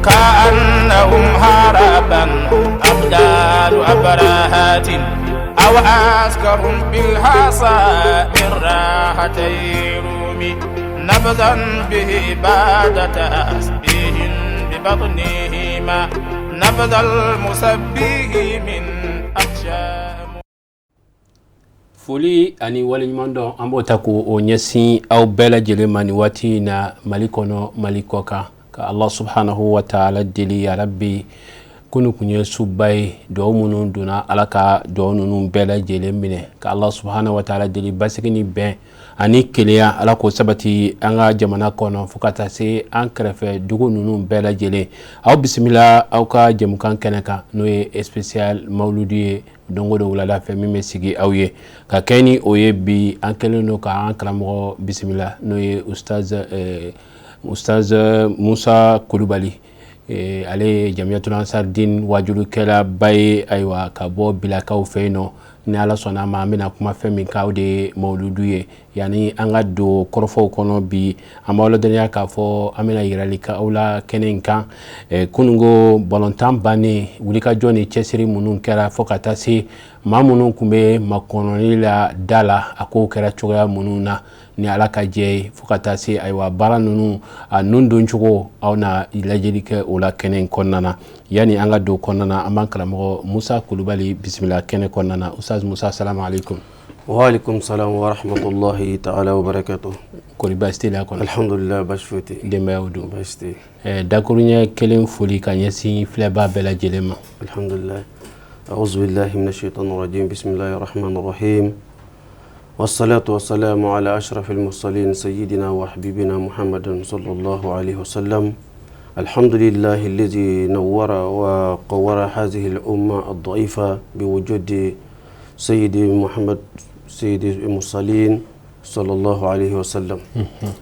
كأنهم هربا أبدال أبرهات أو أسكهم بالحصائر راحتيهم نبذا به بعد تسبيه ببطنهما نبذ المسبيه من أفشاء. Foli ani waleɲumandɔn an b'o ta k'o ɲɛsin aw bɛɛ lajɛlen ma nin waati na Mali kɔnɔ Mali kɔ kan ka Allah subhanahu wa ta'ala deli ya rabbi kunu kun ye suba ye duwawu minnu donna Ala ka duwawu ninnu bɛɛ lajɛlen minɛ ka Allah subhanahu wa ta'ala deli basigi ni bɛn ani kelenya Ala k'o sabati an ka jamana kɔnɔ fo ka taa se an kɛrɛfɛ dugu ninnu bɛɛ lajɛlen. Aw bisimila aw ka jɛmukan kɛnɛ kan n'o ye spécial mawludi ye dongo do wulada fɛ min bɛ sigi aw ye ka kɛ ni o ye bi an kɛlen don ka an karamɔgɔ bisimila n'o ye Ustaz Musa Kulubali ale ye Jamiyatul Ansardine wajulukɛla ba ye ayiwa ka bɔ Bilakaw fɛ yen nɔ ni Ala sɔnna ma an bɛna kuma fɛn min kan o de ye mawludu ye yani an ka don kɔrɔfɔw kɔnɔ bi an b'aw ladɔnniya k'a fɔ an bɛna yirali kɛ aw la kɛnɛ in kan kunungo balontan bannen wulikajɔ ni cɛsiri minnu kɛra fo ka taa se maa minnu tun bɛ makɔnɔni la da la a kow kɛra cogoya minnu na ni Ala ka jɛ ye fo ka taa se ayiwa baara ninnu a nun don cogo aw na lajɛli kɛ o la kɛnɛ in kɔnɔna na yani an ka don kɔnɔna na an b'an karamɔgɔ Musa Kulubali bisimila kɛnɛ kɔnɔna na. Ustaz Musa, assalamu alaikum. Wa alaikum salam wa rahmatullahi ta'ala wa barakatuh. Kori baasi tɛ la kɔnɔ? Alhamdulillah, baasi foyi tɛ. Denbayaw don? Baasi tɛ. Dakuruɲɛ kelen foli ka ɲɛsin filɛbaa bɛɛ lajɛlen ma. Alhamdulillah. A'udhu billahi minash shaitanir rajim. Bismillahir rahmanir rahim. Wassalatu wassalamu ala ashrafil mursalin sayyidina wa habibina Muhammadin sallallahu alaihi wasallam. Alhamdulillahi alladhi nawwara wa qawwara hadhihi al-umma ad-da'ifa biwujudi sayyidi Muhammad sayyidi al-mursalin sallallahu alaihi wasallam.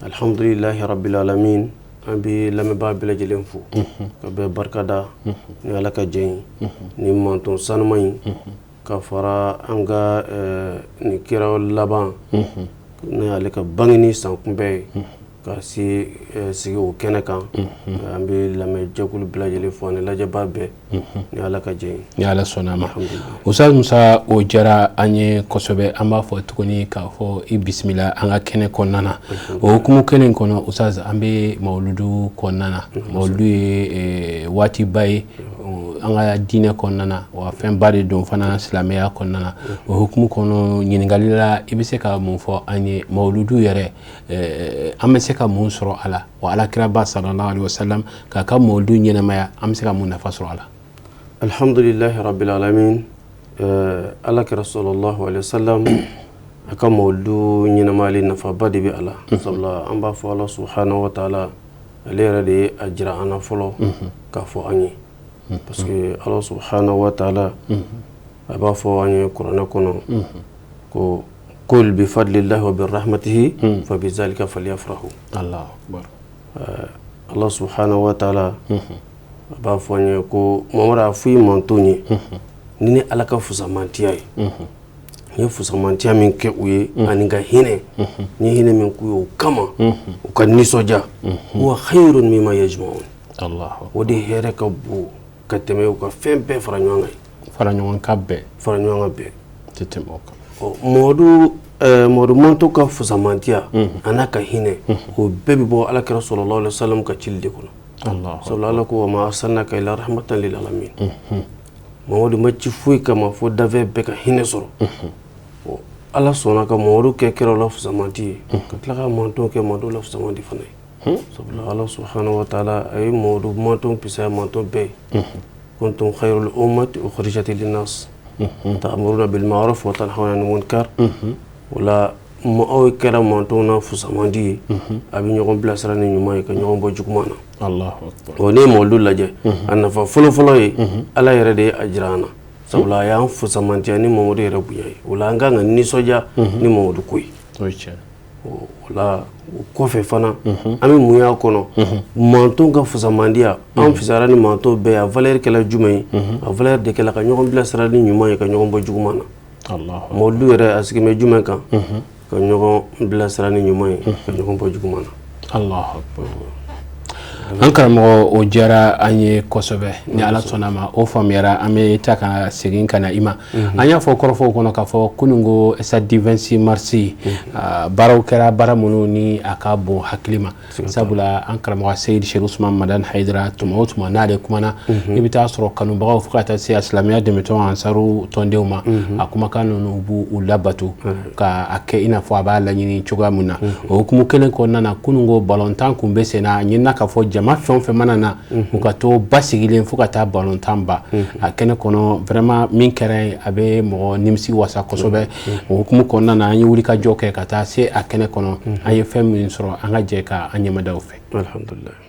Alhamdulillahi rabbil alamin. An bɛ lamɛnbaa bɛɛ lajɛlen fo ka bɛɛ barikada ni Ala ka jɛn ni manton sanuma in ka fara an ka ni kira laban ni ale ka bangeni san kunbɛ ye ka sigi o kɛnɛ kan an bɛ lamɛnjɛkulu bɛɛ lajɛlen fo ani lajɛbaa bɛɛ ni Ala ka jɛn ni Ala sɔnna ma. Ustaz Musa, o diyara an ye kosɛbɛ. An b'a fɔ tuguni k'a fɔ i bisimila an ka kɛnɛ kɔnɔna na. O hukumu kelen in kɔnɔ Ustaz, an bɛ mawludu kɔnɔna na. Mawludu ye waatiba ye an ka diinɛ kɔnɔna na wa fɛnba de don fana silamɛya kɔnɔna na. O hukumu kɔnɔ ɲininkali la i bɛ se ka mun fɔ an ye mawludu yɛrɛ an bɛ se ka mun sɔrɔ a la wa alakiraba sallallahu alaihi wasallam k'a ka mawludu ɲɛnamaya an bɛ se ka mun nafa sɔrɔ a la? Alhamdulillahi rabbil alamin. Alakira sallallahu alaihi wasallam a ka mawludu ɲɛnamayali nafaba de bɛ a la sabula an b'a fɔ Ala subhanahu wa ta'ala ale yɛrɛ de ye a jira an na fɔlɔ k'a fɔ an ye parce que Ala subhanahu wa ta'ala a b'a fɔ an ye kuranɛ kɔnɔ ko qul bi fadlillahi wa bi rahmatihi fa bi zalika falyafrahu. Allahu akbar. Allah subhanahu wa ta'ala a b'a fɔ an ye ko Mamadu a fɔ i mantonw ye ni ni Ala ka fusamantiya ye n ye fusamantiya min kɛ u ye ani ka hinɛ n ye hinɛ min k'u ye o kama u ka nisɔndiya wa khayrun mimma yajma'un. O de hɛrɛ ka bon ka tɛmɛ u ka fɛn bɛɛ fara ɲɔgɔn kan. Fara ɲɔgɔn kan bɛɛ. Fara ɲɔgɔn kan bɛɛ. Tɛ tɛmɛ o kan. Mamadu manto ka fusamantiya a n'a ka hinɛ o bɛɛ bɛ bɔ Alakira sallallahu alaihi wasallam ka cili de kɔnɔ. Sabula Ala ko wa ma arsalnaka illa rahmatan lil alamin. Mamadu ma ci foyi kama fo dafɛ bɛɛ ka hinɛ sɔrɔ. Ala sɔnna ka Mamadu kɛ kira la fusamanti ye ka tila ka manton kɛ manton la fusamanti fana ye. Sabula Ala subhanahu wa ta'ala a ye Mamadu manton pisaya manton bɛɛ ye. Kuntum khayrul ummati ukhrijat linnas ta'muruna bil ma'ruf wa tanhawna 'anil munkar. Wala aw kɛra manton na fusamandi ye a bɛ ɲɔgɔn bilasira ni ɲuman ye ka ɲɔgɔn bɔ juguman na. Allahu akbar. O ne mawludu lajɛ a nafa fɔlɔ ye Ala yɛrɛ de ye a jira an na sabula a y'an fusamantiya ni Mamadu yɛrɛ bonya ye o la an kan ka nisɔndiya ni Mamadu ko ye. O la o kɔfɛ fana an bɛ mun y'a kɔnɔ manton ka fusamandiya an fisara ni manton bɛɛ a valeur kɛla jumɛn ye a valeur de kɛla ka ɲɔgɔn bilasira ni ɲuman ye ka ɲɔgɔn bɔ juguman na. Mawludu yɛrɛ a sigimɛ jumɛn kan ka ɲɔgɔn bilasira ni ɲuman ye ka ɲɔgɔn bɔ juguman na. Allahu akbar. an karamɔgɔ o diyara an ye kosɛbɛ ni ala sɔnna ma o faamuyara an bɛ taa ka segin ka na i ma an y'a fɔ kɔrɔfɔw kɔnɔ k'a fɔ kunungo samedi 26 mars baaraw kɛra baara minnu ni a ka bon hakili ma sabula an karamɔgɔ Seyid Sheikh Usman Madan Haidara tuma o tuma n'ale kumana i bɛ taa sɔrɔ kanubagaw fo ka taa se silamɛya dɛmɛtɔn ansaru tɔndenw ma a kumakan ninnu b'u labato ka a kɛ i n'a fɔ a b'a laɲini cogoya min na o hukumu kelen kɔnɔna na kunungo balontan kun bɛ sen na a ɲinina k'a fɔ jama fɛn o fɛn mana na u ka to basigilen fo ka taa balontan ba a kɛnɛ kɔnɔ vraiment min kɛra a bɛ mɔgɔ nimisi wasa kosɛbɛ o hukumu kɔnɔna na an ye wulikajɔ kɛ ka taa se a kɛnɛ kɔnɔ an ye fɛn min sɔrɔ an ka jɛ ka an ɲɛmadaw fɛ alhamdulillah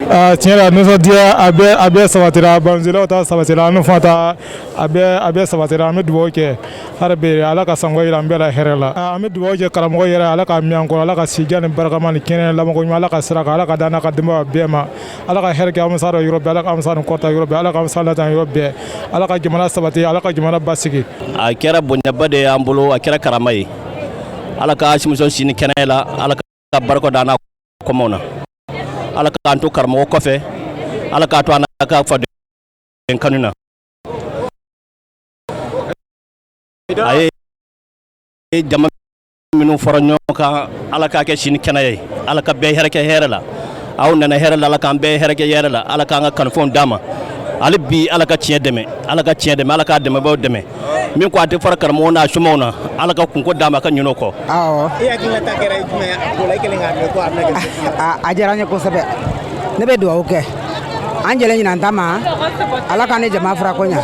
tiɲɛ la nisɔndiya a bɛɛ sabatira banzilaw ta sabatira an fana ta a bɛɛ sabatira an bɛ dugawu kɛ harabi ala ka sango yira an bɛɛ la hɛrɛ la an bɛ dugawu kɛ karamɔgɔ yɛrɛ ala ka miyan kɔrɔ ala ka sija ni barakama ni kɛnɛ lamɔgɔ ɲuman ala ka sira kan ala ka danna ka denbaya bɛɛ ma ala ka hɛrɛ kɛ an masa yɔrɔ bɛɛ ala ka masa ni kɔta yɔrɔ bɛɛ ala ka masa latan yɔrɔ bɛɛ ala ka jamana sabati ala ka jamana basigi a kɛra bonyaba de y'an bolo a kɛra karama ye ala ka asimuso sini kɛnɛ la ala ka barika da n'a kɔmaw na ala k'an to karamɔgɔ kɔfɛ ala k'a to an ka faden kanu na a ye jama minnu fɔra ɲɔgɔn kan ala k'a kɛ sini kɛnɛ ye ala ka bɛɛ hɛrɛ kɛ hɛrɛ la aw nana hɛrɛ la ala k'an bɛɛ hɛrɛ kɛ hɛrɛ la ala k'an ka kanufɛnw d'a ma ale bi ala ka tiɲɛ dɛmɛ ala ka tiɲɛ dɛmɛ ala k'a dɛmɛbaaw dɛmɛ min ko a tɛ fara karamɔgɔ n'a somaw na ala ka kunko d'a ma ka ɲin'o kɔ. awɔ a diyara n ye kosɛbɛ ne bɛ dugawu kɛ an jɛlen ɲinan ta ma ala ka ne jama fara ko ɲa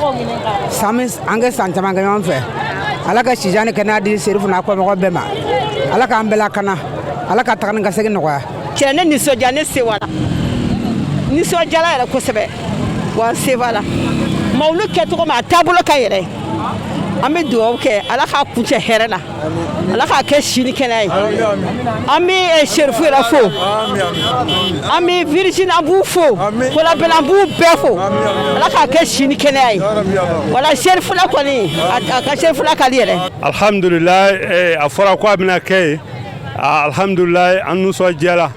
an kɛ san caman kɛ ɲɔgɔn fɛ ala ka sija ni kɛnɛya di serifu n'a kɔmɔgɔ bɛɛ ma ala k'an bɛɛ lakana ala ka taga ni ka segin nɔgɔya. cɛ ne nisɔndiya ne sewa la nisɔndiyala yɛrɛ kosɛbɛ wa n sewa la mawulu kɛcogo ma a taabolo ka yɛrɛ an bɛ dugawu kɛ ala k'a kuncɛ hɛrɛ la ala k'a kɛ sini kɛnɛ ye an bɛ serifu yɛrɛ fo an bɛ virgin an b'u fo kolabɛn an b'u bɛɛ fo ala k'a kɛ sini kɛnɛya ye wala serifula kɔni a ka serifula ka di yɛrɛ. alhamdulilayi a fɔra ko a bɛna kɛ ye alhamdulilayi an nisɔndiyara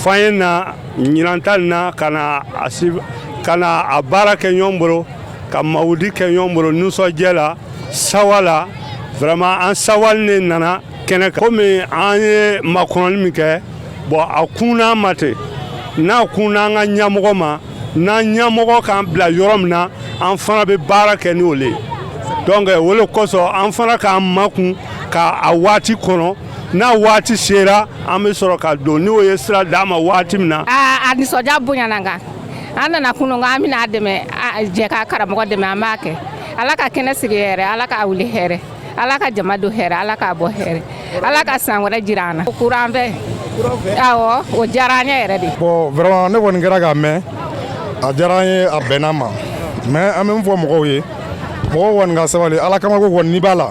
f'an ye na ɲinan ta nin na ka na a baara kɛ ɲɔgɔn bolo ka mawudi kɛ ɲɔgɔn bolo nisɔndiya la sawa la vraiment an sawali ne nana kɛnɛ kan komi an ye makɔnɔni min kɛ bon a kunna ma ten n'a kunna an ka ɲɛmɔgɔ ma n'an ɲɛmɔgɔ k'an bila yɔrɔ min na an fana bɛ baara kɛ ni o le donc o le kosɔn an fana k'an makun k'a waati kɔnɔ n'a waati sera an bɛ sɔrɔ ka don n'o ye sira d'a ma waati min na. a nisɔndiya bonyana n kan an nana kunun an bɛna dɛmɛ jɛ ka karamɔgɔ dɛmɛ an b'a kɛ ala ka kɛnɛ sigi hɛrɛ ala ka wuli hɛrɛ ala ka jama don hɛrɛ ala k'a bɔ hɛrɛ ala ka san wɛrɛ jira an na kuran fɛ awɔ o diyara an ye yɛrɛ de. bon vraiment ne kɔni kɛra k'a mɛn a diyara an ye a bɛnna ma mais an bɛ min fɔ mɔgɔw ye mɔgɔw kɔni ka sabali ala kama ko kɔni n'i b'a la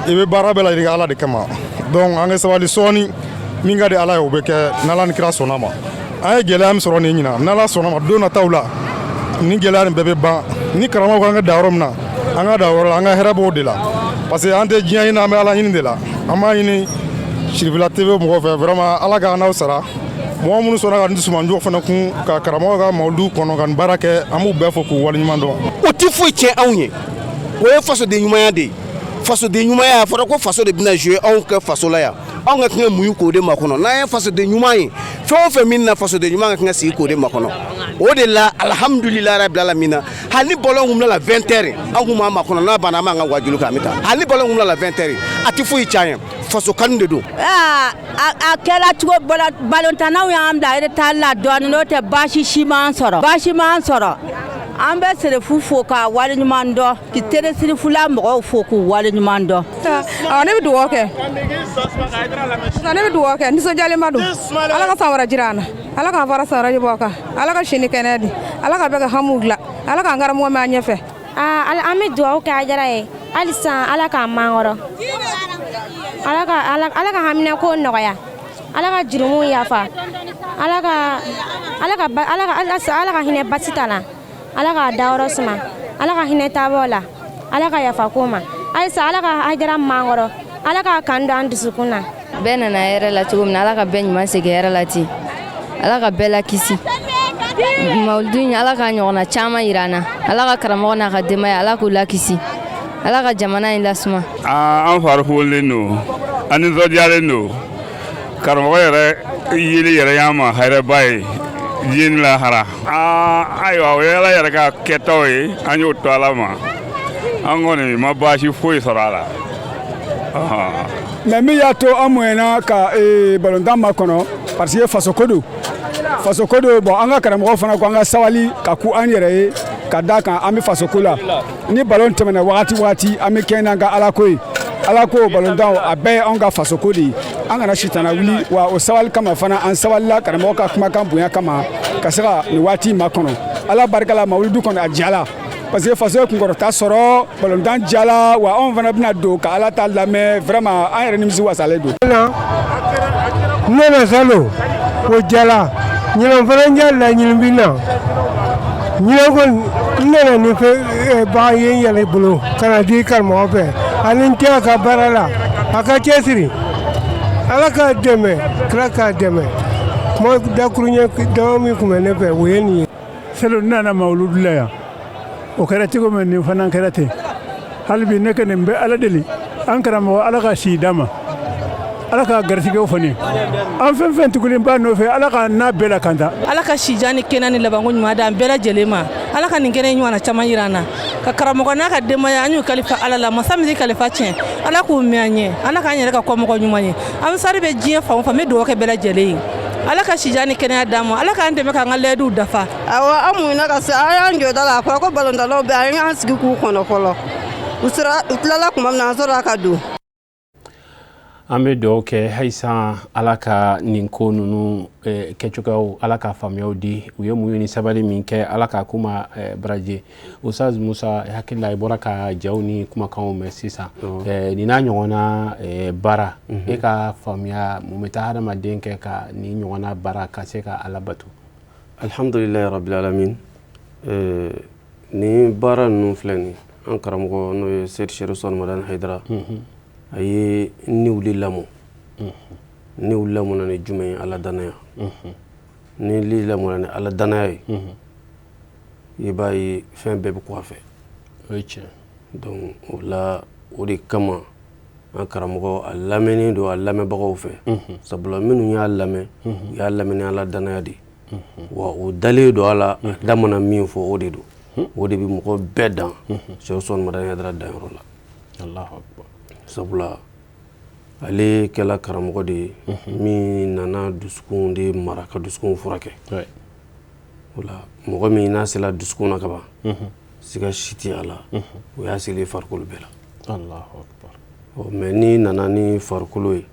i bɛ baara bɛɛ lajɛlen kɛ ala de kama donc an ka sabali sɔɔni min ka di ala ye o bɛ kɛ n'ala ni kira sɔnna ma. an ye gɛlɛya min sɔrɔ nin ɲinan n'ala sɔnna ma don nataw la ni gɛlɛya nin bɛɛ bɛ ban ni karamɔgɔ ko an ka da yɔrɔ min na an ka da yɔrɔ la an ka hɛrɛ b'o de la parce que an tɛ diɲɛ ɲini an bɛ ala ɲini de la an b'a ɲini Sirifila TV mɔgɔ fɛ vraiment ala ka n'aw sara mɔgɔ minnu sɔnna ka nin sumanjɔ fana kun ka karamɔgɔ ka mawudu kɔnɔ ka nin baara kɛ an b'u bɛɛ fo k'u waleɲuman dɔn. o tɛ foyi tiɲɛ anw ye o ye fasoden ɲumanya de ye fasoden ɲumanya a fɔra ko faso de bɛna jouer anw ka faso la yan anw ka kan ka mun k'o de makɔnɔ n'an ye fasoden ɲuman ye fɛn o fɛn min na fasoden ɲuman ka kan ka sigi k'o de makɔnɔ o de la alhamdulilayi rabil alamina hali ni bɔlɔn kun bila la 20 heures an kun b'a makɔnɔ n'a banna an b'an ka wajulu kɛ an bɛ taa hali ni bɔlɔn kun bila la 20 heures a tɛ foyi tiɲɛ ye faso kanu de don. a kɛra cogo balontannaw y'an bila retard la dɔɔni n'o tɛ baasi si m'an sɔrɔ an bɛ serefu fo k'a waleɲuman dɔn k'i teresirifula mɔgɔw fo k'u waleɲuman dɔn. ne bɛ dugawu kɛ nisɔndiyalenba don ala ka san wɛrɛ jira an na ala k'an fara san wɛrɛ bɔ kan ala ka sini kɛnɛ di ala ka bɛɛ ka hamu dilan ala k'an karamɔgɔ mɛn an ɲɛfɛ. an bɛ dugawu kɛ a diyara ye hali sisan ala k'an mankɔrɔ ala ka haminako nɔgɔya ala ka jurumu yafa ala ka hinɛ basi ta la ala ka dayɔrɔ suma ala ka hinɛ taabɔ la ala ka yafa ko ma halisa ala ka hajara mankɔrɔ ala ka kan don an dusukun na. bɛɛ nana hɛrɛ la cogo min na ala ka bɛɛ ɲuman segin hɛrɛ la ten ala ka bɛɛ la kisi mawulidu in ala ka ɲɔgɔnna caman yira an na ala ka karamɔgɔ n'a ka denbaya ala k'u la kisi ala ka jamana in lasuma an farifolen don an nisɔndiyalen don karamɔgɔ yɛrɛ yeli yɛrɛ y'an ma hɛrɛba ye diɲɛ ni lahara ayiwa o ye ala yɛrɛ ka kɛtaw ye an y'o to ala ma an kɔni ma baasi foyi sɔrɔ a la mais min y'a to an mɔɲɛna ka balontan ma kɔnɔ parce que faso ko don bon an ka karamɔgɔ fana ko an ka sabali ka ku an yɛrɛ ye ka da kan an bɛ faso ko la ni balon tɛmɛna wagati an bɛ kɛ n'an ka ala ko ye ala ko balontan a bɛɛ ye anw ka faso ko de ye an kana sitana wuli wa o sabali kama fana an sabalila karamɔgɔ ka kumakan bonya kama ka se ka nin waati ma kɔnɔ ala barika la mawulidu kɔnɔ a diyala parce que faso ye kunkɔrɔta sɔrɔ balontan diyala wa anw fana bɛna don ka ala ta lamɛn vraiment an yɛrɛ nimisi wasalen don. ne na salo o diyala ɲinan fana diya laɲini bɛ na ɲinan kɔni n nana nin fɛ bagan ye n yɛlɛ bolo ka na di karamɔgɔ fɛ ani n tɛ a ka baara la a ka cɛsiri ala k'a dɛmɛ kira k'a dɛmɛ kuma dakuruɲɛ dama min tun bɛ ne fɛ o ye nin ye. salo n nana mawuludu la yan o kɛra cogo min nin fana kɛra ten hali bi ne ka nin bɛ ala deli an karamɔgɔ ala ka si d'a ma ala ka garisɛgɛw fɔ ne an fɛn fɛn tugulen b'a nɔfɛ ala ka n'a bɛɛ la kanta ala ka sijan ni kɛnɛ ni labanko ɲuman da an bɛɛ lajɛlen ma ala ka nin kɛnɛ ɲɔgɔnna caman yira an na ka karamɔgɔ n'a ka denbaya an y'u kalifa ala la masa min kalifa tiɲɛ ala k'u mɛn an ɲɛ ala k'an yɛrɛ ka kɔmɔgɔ ɲuman ye an sari bɛ diɲɛ fan o fan n bɛ dugawu kɛ bɛɛ lajɛlen ye ala ka sijan ni kɛnɛya d'an ma ala k'an dɛmɛ k'an ka layiduw dafa. awɔ an munna ka se an y'an jɔ da la a fɔra ko balontannaw bɛ an y'an sigi k'u kɔnɔ fɔlɔ u tilala tuma min na an sɔrɔla ka don. an bɛ dugawu kɛ halisa ala ka nin ko ninnu kɛcogoyaw ala ka faamuyaw di u ye mun ye ni sabali min kɛ ala ka kuma baraje Ustaz Musa hakili la i bɔra ka jaw ni kumakanw mɛn sisan nin n'a ɲɔgɔnna baara e ka faamuya mun bɛ taa hadamaden kɛ ka nin ɲɔgɔnna baara ka se ka ala bato. alhamdulilayi rabbil alamin ni baara ninnu filɛ nin an karamɔgɔ n'o ye Seydi Seku Usmane Madani Hayidara a ye niwuli lamɔ niwuli lamɔna ni jumɛn ye ala danaya ni li lamɔna ni ala danaya ye i b'a ye fɛn bɛɛ bɛ kɔ a fɛ donc o la o de kama an karamɔgɔ a lamɛnnen don a lamɛnbagaw fɛ sabula minnu y'a lamɛn u y'a lamɛn ni ala danaya de wa o dalen don a la a da mana min fɔ o de don o de bɛ mɔgɔ bɛɛ dan Seku Usmane Madani Hayidara danyɔrɔ la sabula ale kɛla karamɔgɔ de ye min nana dusukun de mara ka dusukun furakɛ o la mɔgɔ min n'a sela dusukun na kaban siga si tɛ a la o y'a selen farikolo bɛɛ la mais ni nana ni farikolo ye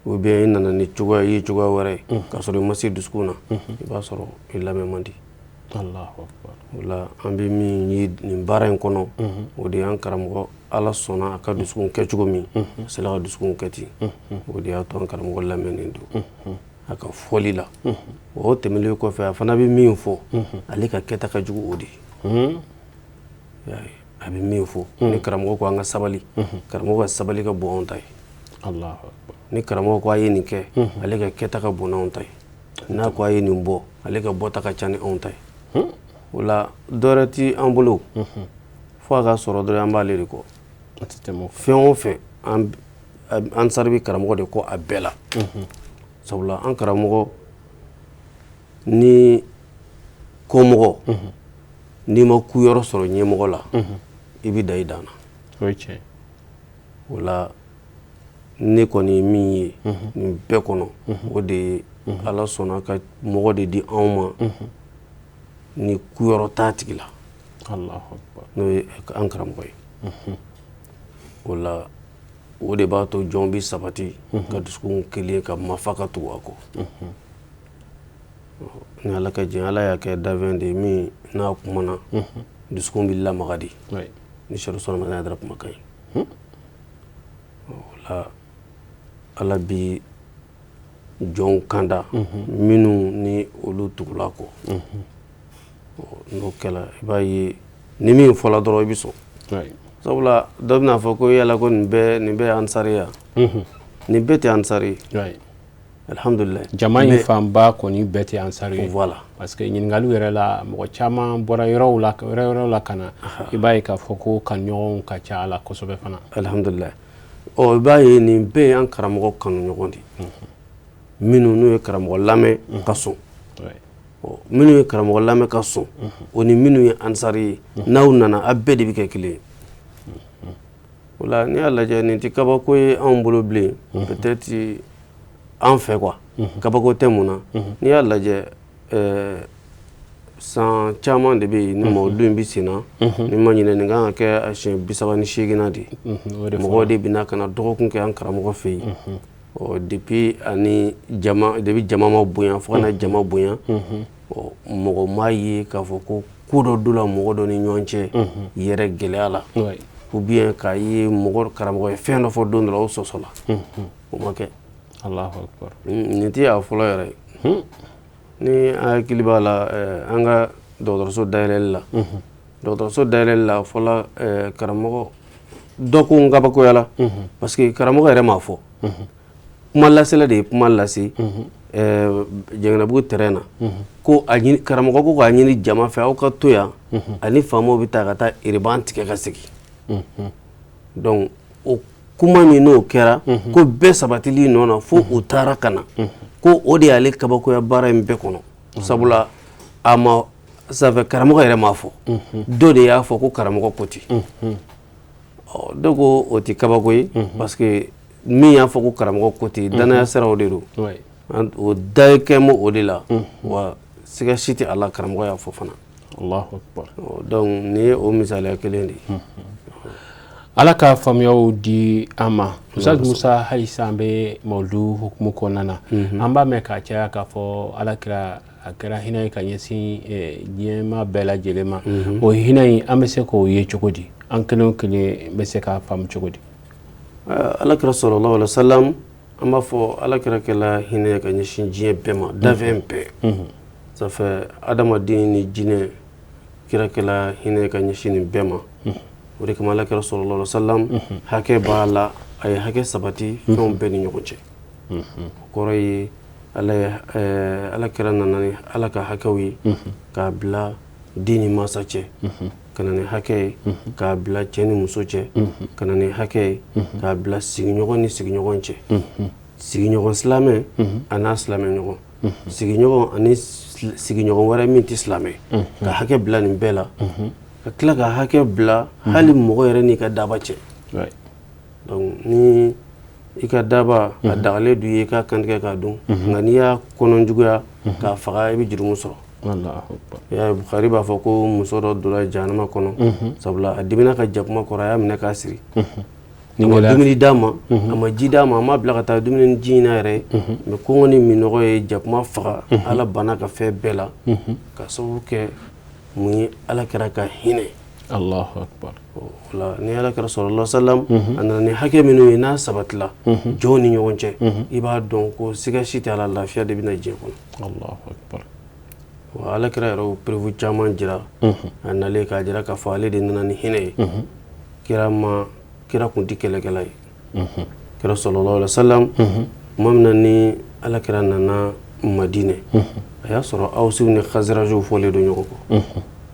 ou bien i nana ni cogoya i ye cogoya wɛrɛ ye k'a sɔrɔ i ma se dusukun na i b'a sɔrɔ i lamɛn man di o la an bɛ min ye nin baara in kɔnɔ o de y'an karamɔgɔ ala sɔnna a ka dusukun kɛ cogo min a sela ka dusukun kɛ ten o de y'a to an karamɔgɔ lamɛnnen don a ka fɔli la o tɛmɛlen kɔfɛ a fana bɛ min fɔ ale ka kɛta ka jugu o de ye a bɛ min fɔ ni karamɔgɔ ko an ka sabali karamɔgɔ ka sabali ka bon anw ta ye ni karamɔgɔ ko a ye nin kɛ ale ka kɛta ka bon n'anw ta ye n'a ko a ye nin bɔ ale ka bɔta ka ca ni anw ta ye o la dɔwɛrɛ ti an bolo fo a ka sɔrɔ dɔrɔn an b'ale de kɔ fɛn o fɛn an sari bɛ karamɔgɔ de kɔ a bɛɛ la sabula an karamɔgɔ ni kɔmɔgɔ n'i ma kuyɔrɔ sɔrɔ ɲɛmɔgɔ la i bɛ da i dan na o la ne kɔni ye min ye nin bɛɛ kɔnɔ o de ye ala sɔnna ka mɔgɔ de di anw ma ni kuyɔrɔ t'a tigi la n'o ye an karamɔgɔ ye o la o de b'a to jɔn bɛ sabati ka dusukun kelen ka mafa ka tugu a kɔ ni ala ka jɛn ala y'a kɛ dafɛn de ye min n'a kumana dusukun bɛ lamaga de ni Seku Usmane Madani Hayidara kumakan ye o la ala bi jɔnw kanda minnu ni olu tugula kɔ n'o kɛla i b'a ye ni min fɔla dɔrɔn i bɛ sɔn sabula dɔ bɛna fɔ ko yala ko nin bɛɛ ye ansari ya nin bɛɛ tɛ ansari alhamdulillah jama in fanba kɔni bɛɛ tɛ ansari ye voilà parce que ɲininkaliw yɛrɛ la mɔgɔ caman bɔra yɔrɔw la ka na i b'a ye k'a fɔ ko kanuɲɔgɔnw ka ca a la kosɛbɛ fana alhamdulillah i b'a ye nin bɛɛ ye an karamɔgɔ kanuɲɔgɔn de minnu n'u ye karamɔgɔ lamɛn ka sɔn minnu ye karamɔgɔ lamɛn ka sɔn o ni minnu ye ansari ye n'aw nana a bɛɛ de bɛ kɛ kelen ye o la n'i y'a lajɛ nin tɛ kabako ye anw bolo bilen peut-être an fɛ quoi kabako tɛ mun na n'i y'a lajɛ san caman de bɛ yen ni mawudu in bɛ sen na ni ma ɲinɛ nin kan ka kɛ a siɲɛ 38 de mɔgɔw de bɛna ka na dɔgɔkun kɛ an karamɔgɔ fɛ yen depuis jama ma bonya fo kana jama bonya mɔgɔ m'a ye k'a fɔ ko dɔ dɔ la mɔgɔ dɔ ni ɲɔgɔn cɛ yɛrɛ gɛlɛya la ou bien k'a ye mɔgɔ karamɔgɔ ye fɛn dɔ fɔ don dɔ la o sɔsɔ la o ma kɛ Allahu akbar nin tɛ a fɔlɔ yɛrɛ ye ni an hakili b'a la an ka dɔgɔtɔrɔso dayɛlɛli la fɔla karamɔgɔ dɔ ko n kabakoya la parce que karamɔgɔ yɛrɛ m'a fɔ kuma lasela de ye kuma lase Jɛngɛnɛbugu terrain na ko karamɔgɔ ko k'a ɲini jama fɛ aw ka to yan ani faamaw bɛ taa ka taa eriban tigɛ ka segin donc o kuma min n'o kɛra ko bɛɛ sabatili nɔ na fo u taara ka na ko o de y'ale kabakoya baara in bɛɛ kɔnɔ sabula a ma sanfɛ karamɔgɔ yɛrɛ m'a fɔ dɔ de y'a fɔ ko karamɔgɔ ko ten dɔ ko o tɛ kabako ye parce que min y'a fɔ ko karamɔgɔ ko ten danaya siraw de don o da kɛ mo o de la wa siga si tɛ a la karamɔgɔ y'a fɔ fana Allahu akbar donc nin ye o misaliya kelen de ye ala ka faamuyaw di an ma Ustaz Musa halisa an bɛ mawudu hukumu kɔnɔna na an b'a mɛn k'a caya k'a fɔ alakira a kɛra hinɛ ye ka ɲɛsin diɲɛma bɛɛ lajɛlen ma o hinɛ in an bɛ se k'o ye cogo di an kelen o kelen bɛ se k'a faamu cogo di alakira sallallahu alaihi wasallam an b'a fɔ alakira kɛla hinɛ ye ka ɲɛsin diɲɛ bɛɛ ma dafɛn bɛɛ ça fait adamaden ni jinɛ kira kɛla hinɛ ye ka ɲɛsin nin bɛɛ ma o de kama alakira sallallahu alaihi wasallam hakɛ b'a la a ye hakɛ sabati fɛnw bɛɛ ni ɲɔgɔn cɛ o kɔrɔ ye alakira nana ni ala ka hakɛw ye k'a bila den ni mansa cɛ ka na ni hakɛ ye k'a bila cɛ ni muso cɛ ka na ni hakɛ ye k'a bila sigiɲɔgɔn ni sigiɲɔgɔn cɛ sigiɲɔgɔn silamɛ a n'a silamɛ ɲɔgɔn sigiɲɔgɔn ani sigiɲɔgɔn wɛrɛ min tɛ silamɛ ka hakɛ bila nin bɛɛ la ka tila ka hakɛ bila hali mɔgɔ yɛrɛ n'i ka daba cɛ donc ni i ka daba a dagalen du ye k'a kantigɛ k'a dun nka n'i y'a kɔnɔ juguya k'a faga i bɛ jurumu sɔrɔ Bukhari b'a fɔ ko muso dɔ donna jahanama kɔnɔ sabula a dimina ka jakuma kɔrɔ a y'a minɛ k'a siri a ma dumuni d'a ma a ma ji d'a ma a ma bila ka taa dumuni ni ji in na yɛrɛ mais kɔngɔ ni minɔgɔ ye jakuma faga ala banna ka fɛn bɛɛ la ka sababu kɛ mun ye ala kɛra ka hinɛ Allahu akbar ola ni ala kɛra sallallahu alaihi wasallam a nana ni hakɛ minnu ye n'a sabatila jɔnw ni ɲɔgɔn cɛ i b'a dɔn ko siga si tɛ ala lafiya de bɛna diɲɛ kɔnɔ Allahu akbar wa ala kɛra yɛrɛ o preuve caman jira a nalen k'a jira k'a fɔ ale de nana ni hinɛ ye kira kun tɛ kɛlɛkɛla ye kira sallallahu alaihi wasallam tuma min na ni ala kɛra nana Madinɛ a y'a sɔrɔ Awusiw ni Khazrajiw fɔlen don ɲɔgɔn kɔ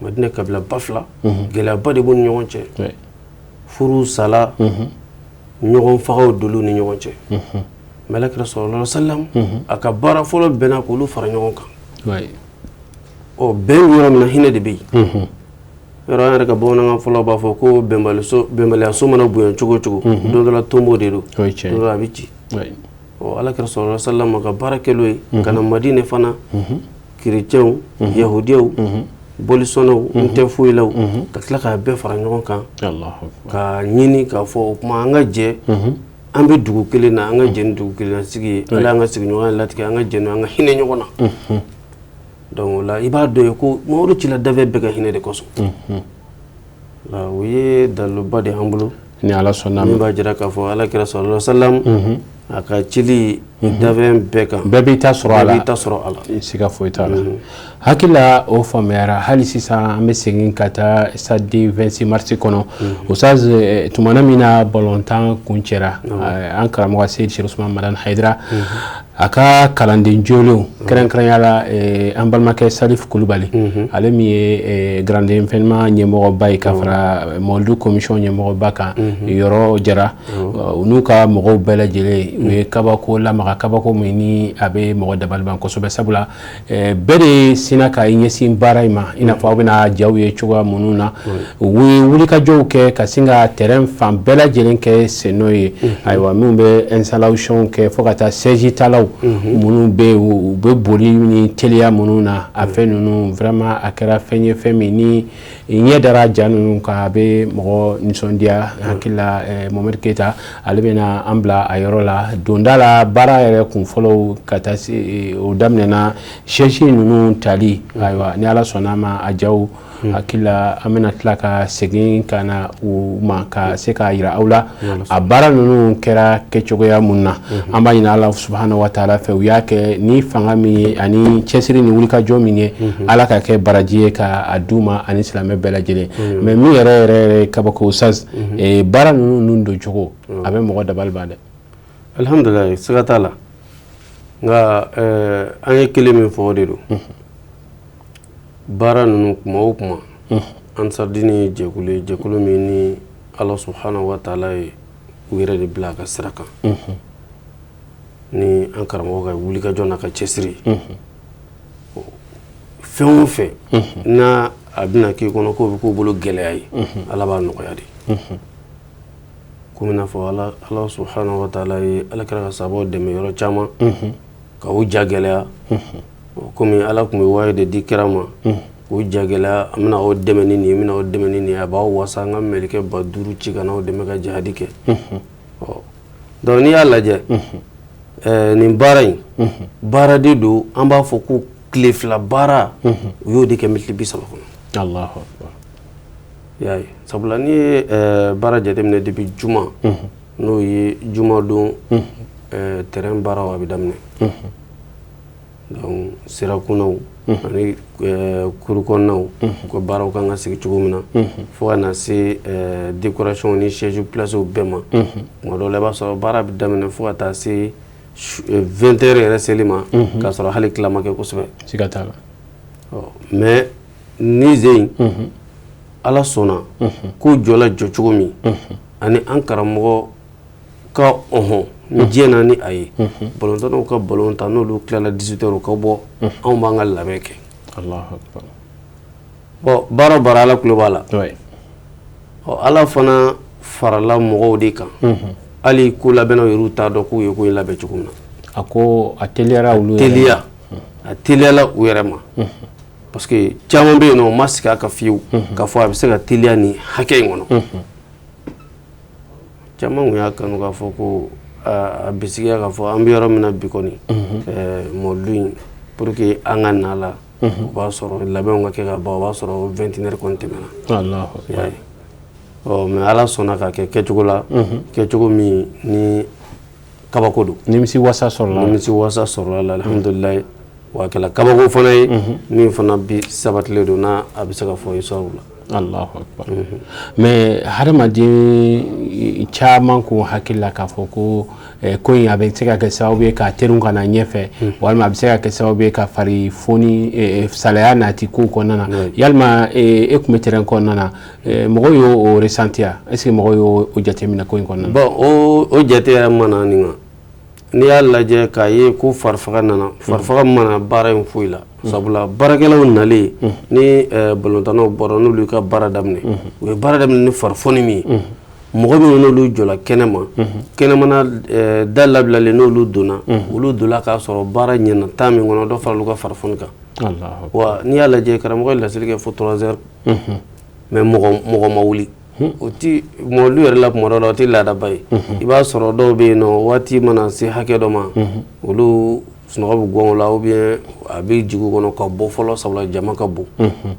Madinɛ kabila ba fila gɛlɛyaba de b'u ni ɲɔgɔn cɛ furu sala ɲɔgɔn fagaw dolu ni ɲɔgɔn cɛ mais ala kɛra sallallahu alaihi wasallam a ka baara fɔlɔ bɛnna k'olu fara ɲɔgɔn kan bɛn yɔrɔ min na hinɛ de bɛ yen yɔrɔ an yɛrɛ ka bamanankan fɔlɔ b'a fɔ ko bɛnbaliya so mana bonya cogo o cogo don dɔ la tonbo de don don dɔ la a bɛ ci ala kɛra sallallahu alaihi wasallam a ka baara kɛl'o ye ka na Madinɛ fana kerecɛnw yahudiyaw bolisɔnnaw n tɛ foyi la ka tila k'a bɛɛ fara ɲɔgɔn kan ka ɲini k'a fɔ o kuma an ka jɛ an bɛ dugu kelen na an ka jɛ ni dugu kelen na sigi ye ala an ka sigiɲɔgɔnya latigɛ an ka jɛ an ka hinɛ ɲɔgɔn na donc o la i b'a dɔn ye ko Mamadu cila dafɛ bɛɛ ka hinɛ de kosɔn o ye daliluba de an bolo ni ala sɔnna min b'a jira k'a fɔ ala kɛra sallallahu alaihi wasallam a ka cili dafɛn bɛɛ kan bɛɛ b'i ta sɔrɔ a la siga foyi t'a la hakili la o faamuyara hali sisan an bɛ segin ka taa stade 26 mars kɔnɔ Ustaz tumana min na balontan kun cɛra an karamɔgɔ Seydi Sheikh Usman Madani Hayidara aka kalanden jolo kɛrɛnkɛrɛnya la an balimakɛ Salif Kulubali ale min ye grande événement ɲɛmɔgɔba ye ka fara Mawlidu commission ɲɛmɔgɔba kan yɔrɔ jara n'u ka mɔgɔw bɛɛ lajɛlen u ye kabako lamaga kabako min ni a bɛ mɔgɔ dabaliban kosɛbɛ sabula bɛɛ de sina ka ɲɛsin baara in ma i n'a fɔ aw bɛna jaw ye cogoya minnu na u ye wulikajɔw kɛ ka sin ka terrain fan bɛɛ lajɛlen kɛ sen n'o ye ayiwa min bɛ installation kɛ fo ka taa siège talaw minnu bɛ u bɛ boli ni teliya minnu na a fɛn ninnu vraiment a kɛra fɛn ye fɛn min ni ɲɛ dara ja ninnu kan a bɛ mɔgɔ nisɔndiya hakili la Mohamed Keita ale bɛna an bila a yɔrɔ la donda la baara yɛrɛ kun fɔlɔ ka taa se o daminɛna siège ninnu tali ayiwa ni Ala sɔnna ma a jaw hakili la an bɛna tila ka segin ka na u ma ka se k'a yira aw la a baara ninnu kɛra kɛcogoya mun na an b'a ɲini Ala subhanahu wa taala fɛ u y'a kɛ ni fanga min ye ani cɛsiri ni wulikajɔ min ye Ala ka kɛ baraji ye ka a d'u ma ani silamɛ bɛɛ lajɛlen mais min yɛrɛ kabako saz baara ninnu don cogo a bɛ mɔgɔ dabali ban dɛ alhamdulillah siga t'a la nka an ye kelen min fɔ o de don baara ninnu kuma o kuma ansardini ye jɛkulu min ni Ala subhanahu wa taala ye u yɛrɛ de bila a ka sira kan ni an karamɔgɔ ka wulikajɔ n'a ka cɛsiri fɛn o fɛn n'a a bɛna k'i kɔnɔ k'o bɛ k'u bolo gɛlɛya ye Ala b'a nɔgɔya de komi n'a fɔ Ala subhanahu wa taala ye alakira ka sahabaw dɛmɛ yɔrɔ caman ka u ja gɛlɛya komi Ala tun bɛ wayi de di kira ma k'u ja gɛlɛya an bɛna aw dɛmɛ ni nin ye n bɛna aw dɛmɛ ni nin ye a b'aw wasa an ka mɛlikɛ 5000 ci ka n'aw dɛmɛ ka jihadi kɛ donc n'i y'a lajɛ nin baara in baara de don an b'a fɔ ko tile fila baara u y'o de kɛ militi 30 kɔnɔ Allahu akbar y'a ye sabula n'i ye baara jateminɛ depuis juma n'o ye juma don terrain baaraw a bɛ daminɛ donc sirakunnaw ani kuru kɔnɔnaw ko baaraw kan ka sigi cogo min na fo ka na se décoration ni siège placew bɛɛ ma tuma dɔw la i b'a sɔrɔ baara bɛ daminɛ fo ka taa se 20 heures yɛrɛ seli ma k'a sɔrɔ hali tila ma kɛ kosɛbɛ siga t'a la mais ni zen Ala sɔnna k'u jɔla jɔ cogo min ani an karamɔgɔ ka ni diɲɛ na ni a ye balontannaw ka balon ta n'olu tilala 18 heures ka bɔ anw b'an ka labɛn kɛ Allahu akbar bon baara o baara Ala tulo b'a la Ala fana farala mɔgɔw de kan hali ko labɛnnaw yɛrɛ t'a dɔn k'u ye ko in labɛn cogo min na a ko a teliyara olu a teliyala u yɛrɛ ma parce que caman bɛ yen nɔ u ma sigi a kan fiyewu k'a fɔ a bɛ se ka teliya nin hakɛ in kɔnɔ caman kun y'a kanu k'a fɔ ko a bisigiya k'a fɔ an bɛ yɔrɔ min na bi kɔni Mawlidu in pour que an ka na la o b'a sɔrɔ labɛnw ka kɛ ka ban o b'a sɔrɔ 21 heures kɔni tɛmɛna mais Ala sɔnna ka kɛ kɛcogo la kɛcogo min ni kabako don nimisi wasa sɔrɔla la alhamdulillah wa kɛla kabako fana ye min fana bi sabatilen don n'a a bɛ se ka fɔ histoire la Allahu akbar mais hadamaden caman kun hakili la k'a fɔ ko ko in a bɛ se ka kɛ sababu ye k'a teriw ka na ɲɛfɛ walima a bɛ se ka kɛ sababu ye ka fari foni salaya nati kow kɔnɔna na yalima e kun bɛ terrain kɔnɔna na mɔgɔw y'o ressenti est ce que mɔgɔw y'o jateminɛ ko in kɔnɔna na bon o jate yɛrɛ mana nin kan n'i y'a lajɛ k'a ye ko farifaga nana farifaga mana baara in foyi la sabula baarakɛlaw nalen ni balontannaw bɔra n'olu ka baara daminɛ u ye baara daminɛ ni farifoni min ye mɔgɔ minnu n'olu jɔla kɛnɛma kɛnɛmana da labilalen n'olu donna olu donna k'a sɔrɔ baara ɲɛna temps min kɔnɔ dɔ farala u ka farifoni kan wa n'i y'a lajɛ karamɔgɔ ye laseli kɛ fo 3 heures mais mɔgɔ ma wuli o ti Mawlidu yɛrɛ la kuma dɔ la o ti laadaba ye i b'a sɔrɔ dɔw bɛ yen nɔ waati mana se hakɛ dɔ ma olu sunɔgɔ bɛ gɔn o la ou bien a bɛ jigin u kɔnɔ ka bɔ fɔlɔ sabula jama ka bon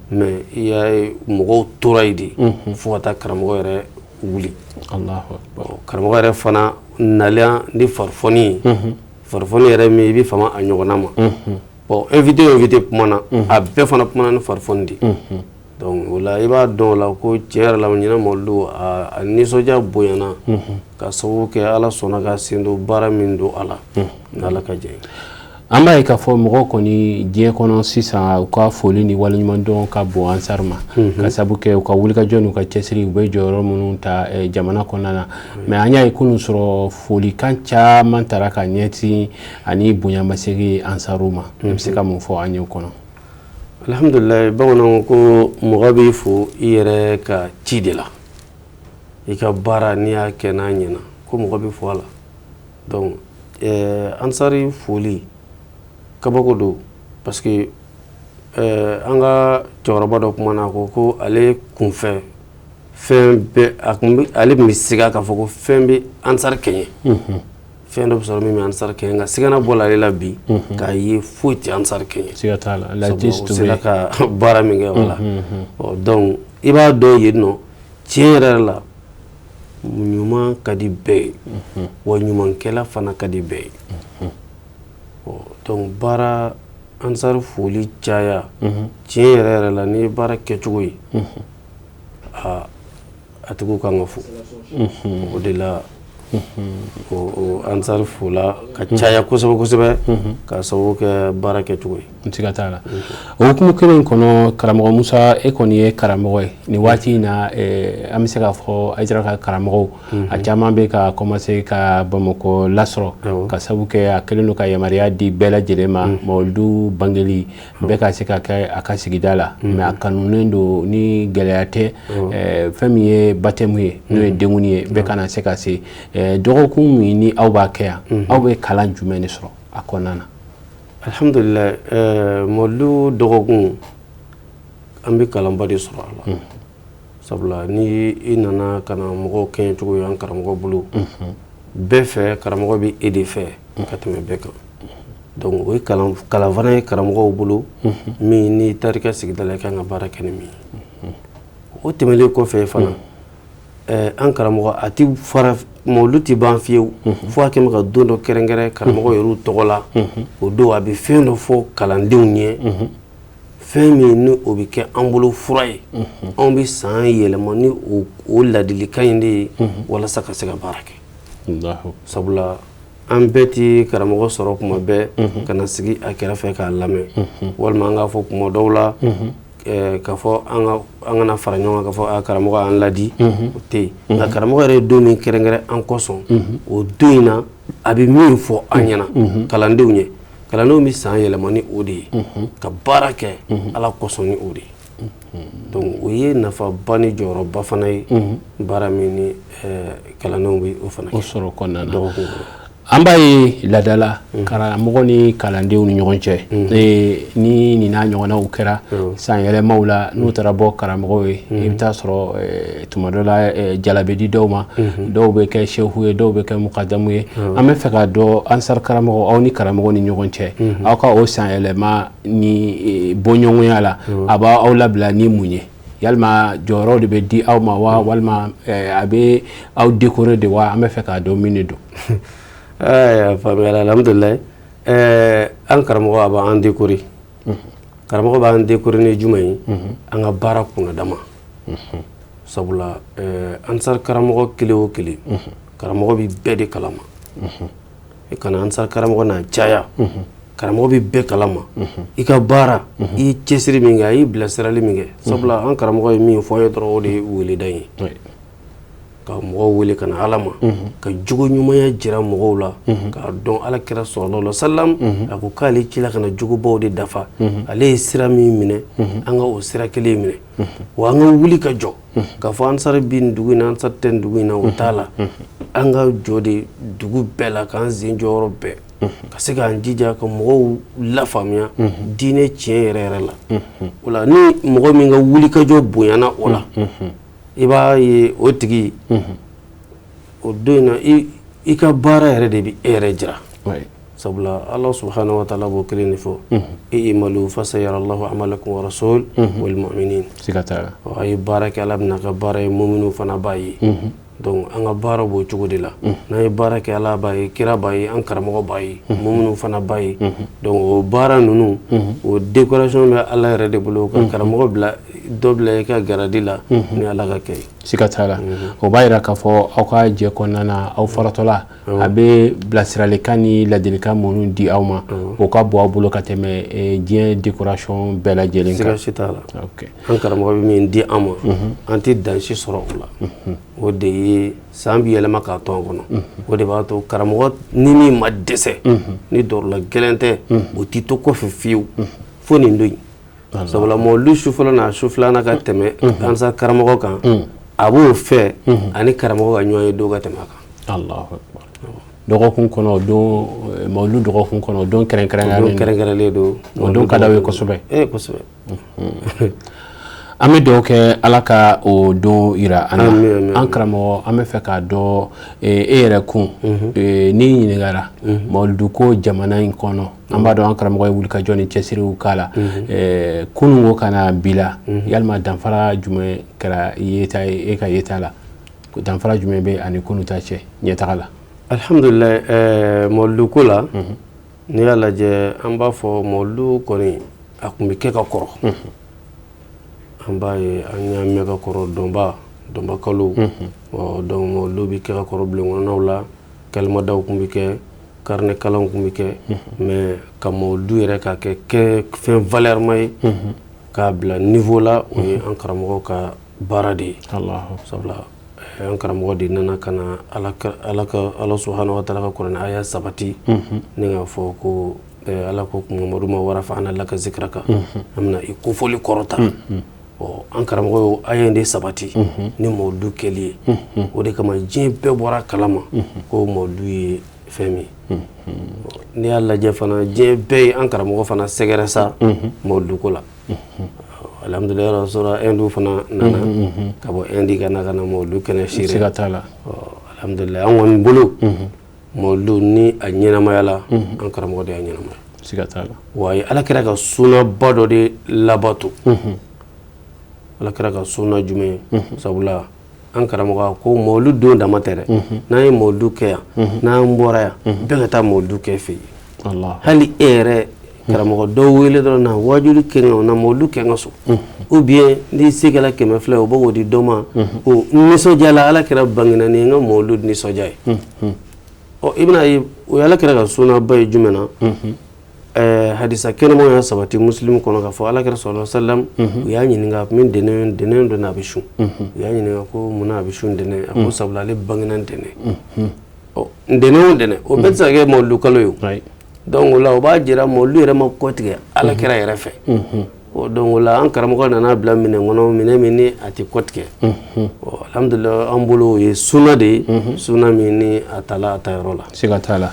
mais i y'a ye mɔgɔw tora yen de fo ka taa karamɔgɔ yɛrɛ wuli karamɔgɔ yɛrɛ fana nalen ni farifoni ye farifoni yɛrɛ min i bɛ fama a ɲɔgɔnna ma bon invité kuma na a bɛɛ fana kumana ni farifoni de donc o la i b'a dɔn o la ko tiɲɛ yɛrɛ la ɲinɛ mɔlidu a nisɔndiya bonyana ka sababu kɛ ala sɔnna ka sen don baara min don a la ni ala ka jɛ ye. An b'a ye k'a fɔ mɔgɔw kɔni diɲɛ kɔnɔ sisan u ka foli ni waleɲumandɔn ka bon ansar ma ka sabu kɛ u ka wulikajɔ n'u ka cɛsiri u bɛ jɔyɔrɔ minnu ta jamana kɔnɔna na mais an y'a ye kunun sɔrɔ folikan caman tara ka ɲɛsin ani bonyamasegin ansaru ma i bɛ se ka mun fɔ an ye o kɔnɔ. Alhamdulillah bamananw ko mɔgɔ b'i fo i yɛrɛ ka ci de la i ka baara n'i y'a kɛ n'a ɲɛna ko mɔgɔ b'i fo a la donc ansari foli kabako don parce que an ka cɛkɔrɔba dɔ kumana ko ale kunfɛ fɛn bɛɛ ale tun bɛ siga k'a fɔ ko fɛn bɛ ansari kɛɲɛ fɛn dɔ bɛ sɔrɔ min bɛ ansari kɛɲɛ nka sigana bɔra ale la bi k'a ye foyi tɛ ansari kɛɲɛ sabu o sera ka baara min kɛ o la donc i b'a dɔn yen nɔ tiɲɛ yɛrɛ la ɲuman ka di bɛɛ ye wa ɲumankɛla fana ka di bɛɛ ye donc baara ansari foli caya tiɲɛ yɛrɛ yɛrɛ la ni baara kɛcogo ye a tigiw kan ka fo o de la o ansari fola ka caya kosɛbɛ kosɛbɛ ka sababu kɛ baara kɛcogo ye. N siga t'a la o hukumu kelen kɔnɔ karamɔgɔ Musa e kɔni ye karamɔgɔ ye nin waati in na an bɛ se k'a fɔ Hayidara ka karamɔgɔw a caman bɛ ka commencer ka Bamakɔ lasɔrɔ ka sababu kɛ a kɛlen don ka yamaruya di bɛɛ lajɛlen ma mawuludu bangeli bɛɛ ka se ka kɛ a ka sigida la mais a kanunen don ni gɛlɛya tɛ fɛn min ye baptême ye n'o ye denkuli ye bɛɛ kana se ka se dɔgɔkun min ni aw b'a kɛ yan aw bɛ kalan jumɛn de sɔrɔ a kɔnɔna na. Alhamdulillah mawuludu dɔgɔkun an bɛ kalanba de sɔrɔ a la sabula ni i nana ka na mɔgɔw kɛɲɛ cogo ye an karamɔgɔ bolo bɛɛ fɛ karamɔgɔ bɛ e de fɛ ka tɛmɛ bɛɛ kan donc o ye kalan fana ye karamɔgɔw bolo min n'i taara i ka sigida la i kan ka baara kɛ ni min ye o tɛmɛlen kɔfɛ fana an karamɔgɔ a ti fara mawuludu ti ban fiyewu fo a kɛ bɛ ka don dɔ kɛrɛnkɛrɛn karamɔgɔ yɛr'u tɔgɔ la o don a bɛ fɛn dɔ fɔ kalandenw ɲɛ fɛn min ni o bɛ kɛ an bolo fura ye anw bɛ san yɛlɛma ni o ladilikan in de ye walasa ka se ka baara kɛ sabula an bɛɛ ti karamɔgɔ sɔrɔ kuma bɛɛ ka na sigi a kɛrɛfɛ k'a lamɛn walima an k'a fɔ kuma dɔw la k'a fɔ an kana fara ɲɔgɔn kan k'a fɔ karamɔgɔ y'an ladi o tɛ yen nka karamɔgɔ yɛrɛ ye don min kɛrɛnkɛrɛn an kosɔn o don in na a bɛ min fɔ an ɲɛna kalandenw ɲɛ kalandenw bɛ san yɛlɛma ni o de ye ka baara kɛ ala kosɔn ni o de ye donc o ye nafaba ni jɔyɔrɔba fana ye baara min ni kalandenw bɛ o fana kɛ o sɔrɔ kɔnɔna na an b'a ye ladala karamɔgɔ ni kalandenw ni ɲɔgɔn cɛ ni nin n'a ɲɔgɔnnaw kɛra san yɛlɛmaw la n'u taara bɔ karamɔgɔw ye i bɛ taa sɔrɔ tuma dɔ la jalabe di dɔw ma dɔw bɛ kɛ sehu ye dɔw bɛ kɛ mukadamu ye an bɛ fɛ k'a dɔn ansar karamɔgɔ aw ni karamɔgɔ ni ɲɔgɔn cɛ aw ka o san yɛlɛma ni bɔɲɔgɔnya la a b'aw labila ni mun ye yalima jɔyɔrɔ de bɛ di aw ma wa walima a bɛ aw décorer de wa an bɛ fɛ k'a dɔn min de don. faamuyala alhamdulillah an karamɔgɔ a b'an décorer karamɔgɔ b'an décorer ni jumɛn ye an ka baara kunna dama sabula ansar karamɔgɔ kelen o kelen karamɔgɔ bɛ bɛɛ de kalama i kana ansar karamɔgɔ n'a caya karamɔgɔ bɛ bɛɛ kalama i ka baara i ye cɛsiri min kɛ a y'i bilasirali min kɛ sabula an karamɔgɔ ye min fɔ an ye dɔrɔn o de ye weleda ye ka mɔgɔw wele ka na ala ma ka jogo ɲumanya jira mɔgɔw la k'a dɔn ala kira sallallahu alaihi wasallam a ko k'ale cila ka na jogobaw de dafa ale ye sira min minɛ an ka o sira kelen minɛ wa an ka wuli ka jɔ k'a fɔ ansar bi nin dugu in na ansar tɛ nin dugu in na o t'a la an ka jɔ de dugu bɛɛ la k'an sen jɔyɔrɔ bɛɛ ka se k'an jija ka mɔgɔw lafaamuya diinɛ tiɲɛ yɛrɛ yɛrɛ la o la ni mɔgɔ min ka wuli ka jɔ bonyana o la i b'a ye o tigi o don in na i ka baara yɛrɛ de bɛ e yɛrɛ jira sabula ala subhanahu wa ta'ala b'o kelen de fɔ i'malu fasayara Allahu amalakum wa rasul wal mu'minin siga t'a la a ye baara kɛ ala bɛna ka baara ye mu'minu fana b'a ye donc an ka baara b'o cogo de la n'an ye baara kɛ ala b'a ye kira b'a ye an karamɔgɔ b'a ye mu'minu fana b'a ye donc o baara ninnu o décoration bɛ ala yɛrɛ de bolo ka karamɔgɔ bila dɔ bila I ka garadi la ni Ala ka kɛ ye. Siga t'a la o b'a yira k'a fɔ aw ka jɛ kɔnɔna na aw faratɔla a bɛ bilasiralikan ni ladilikan minnu di aw ma o ka bɔ aw bolo ka tɛmɛ diɲɛ décoration bɛɛ lajɛlen kan. Siga si t'a la an karamɔgɔ bɛ min di an ma an tɛ dansi sɔrɔ o la o de ye san bɛ yɛlɛma k'a to an kɔnɔ o de b'a to karamɔgɔ ni min ma dɛsɛ ni dɔrɔla gɛlɛn tɛ o t'i to kɔfɛ fiyewu fo nin don in sabula mɔlu su fɔlɔ n'a su filanan ka tɛmɛ ansa karamɔgɔ kan a b'o fɛ ani karamɔgɔ ka ɲɔgɔn ye don ka tɛmɛ a kan. Allahu akbar. Dɔgɔkun kɔnɔ don mɔlu dɔgɔkun kɔnɔ don kɛrɛnkɛrɛnlen don o don ka d'aw ye kosɛbɛ. Kosɛbɛ. An bɛ dugawu kɛ Ala ka o don yira an na an karamɔgɔ an bɛ fɛ k'a dɔn e yɛrɛ kun n'i ɲininkara mɔludu ko jamana in kɔnɔ an b'a dɔn an karamɔgɔ ye wulikajɔ ni cɛsiriw k'a la kunun ko ka na bi la yalima danfara jumɛn kɛra e ka yeta la danfara jumɛn bɛ ani kunun ta cɛ ɲɛtaga la. Alhamdulilayi mɔludu ko la n'i y'a lajɛ an b'a fɔ mɔludu kɔni a tun bɛ kɛ ka kɔrɔ. An b'a ye an y'a mɛn ka kɔrɔ dɔnba kalo donc mɔludu bɛ kɛ ka kɔrɔ bilenkɔnɔnaw la kalimadaw tun bɛ kɛ carnet kalanw tun bɛ kɛ mais ka mɔludu yɛrɛ ka kɛ fɛn valeur ye k'a bila niveau la o ye an karamɔgɔ ka baara de ye sabula an karamɔgɔ de nana ka na Ala subhanahu wa ta'ala ka kuranɛ aya sabati ni k'a fɔ ko Ala ko Mamadu ma warafa'ana laka zikraka an bɛna I kofɔli kɔrɔta an karamɔgɔ y'o aya in de sabati ni mɔludu kɛli ye o de kama diɲɛ bɛɛ bɔra kalama ko mɔludu ye fɛn min n'i y'a lajɛ fana diɲɛ bɛɛ ye an karamɔgɔ fana sɛgɛrɛ sa mɔludu ko la alhamdulilayi rasula Inde fana nana ka bɔ Inde ka na mɔludu kɛnɛ siri siga t'a la alhamdulilayi an kɔni bolo mɔludu ni a ɲɛnamaya la an karamɔgɔ de y'a ɲɛnamaya siga t'a la wa a ye Ala kira ka sunaba dɔ de labato Ala kira ka sunna jumɛn sabula an karamɔgɔ ko mɔludu don dama tɛ dɛ n'an ye mɔludu kɛ yan n'an bɔra yan bɛɛ ka taa mɔludu kɛ fɛ yen hali e yɛrɛ karamɔgɔ dɔw wele dɔrɔn na wajulu kɛ na mɔludu kɛ n ka so ou bien n'i se kɛla 200 o b'o di dɔ ma o nisɔndiya la Ala kira bangena ni n ka mɔludu nisɔndiya ye i bɛna ye o ye Ala kira ka sunnaba ye jumɛn na hadisa kɛnɛmaw y'a sabati muslim kɔnɔ k'a fɔ Ala kira sallallahu alaihi wasallam u y'a ɲininka min dɛnɛn dɔ n'a bɛ sun u y'a ɲininka ko munna a bɛ sun dɛnɛn a ko sabula ale bangena dɛnɛn dɛnɛn o dɛnɛn o bɛɛ tɛ se ka kɛ mɔludu kalo ye donc o la o b'a jira mɔludu yɛrɛ ma kɔtigɛ Ala kira yɛrɛ fɛ donc o la an karamɔgɔ nana bila minɛn kɔnɔ minɛn min ni a tɛ kɔtigɛ alhamdulilayi an bolo o ye sunna de ye sunna min ni a tala a ta yɔrɔ la siga t'a la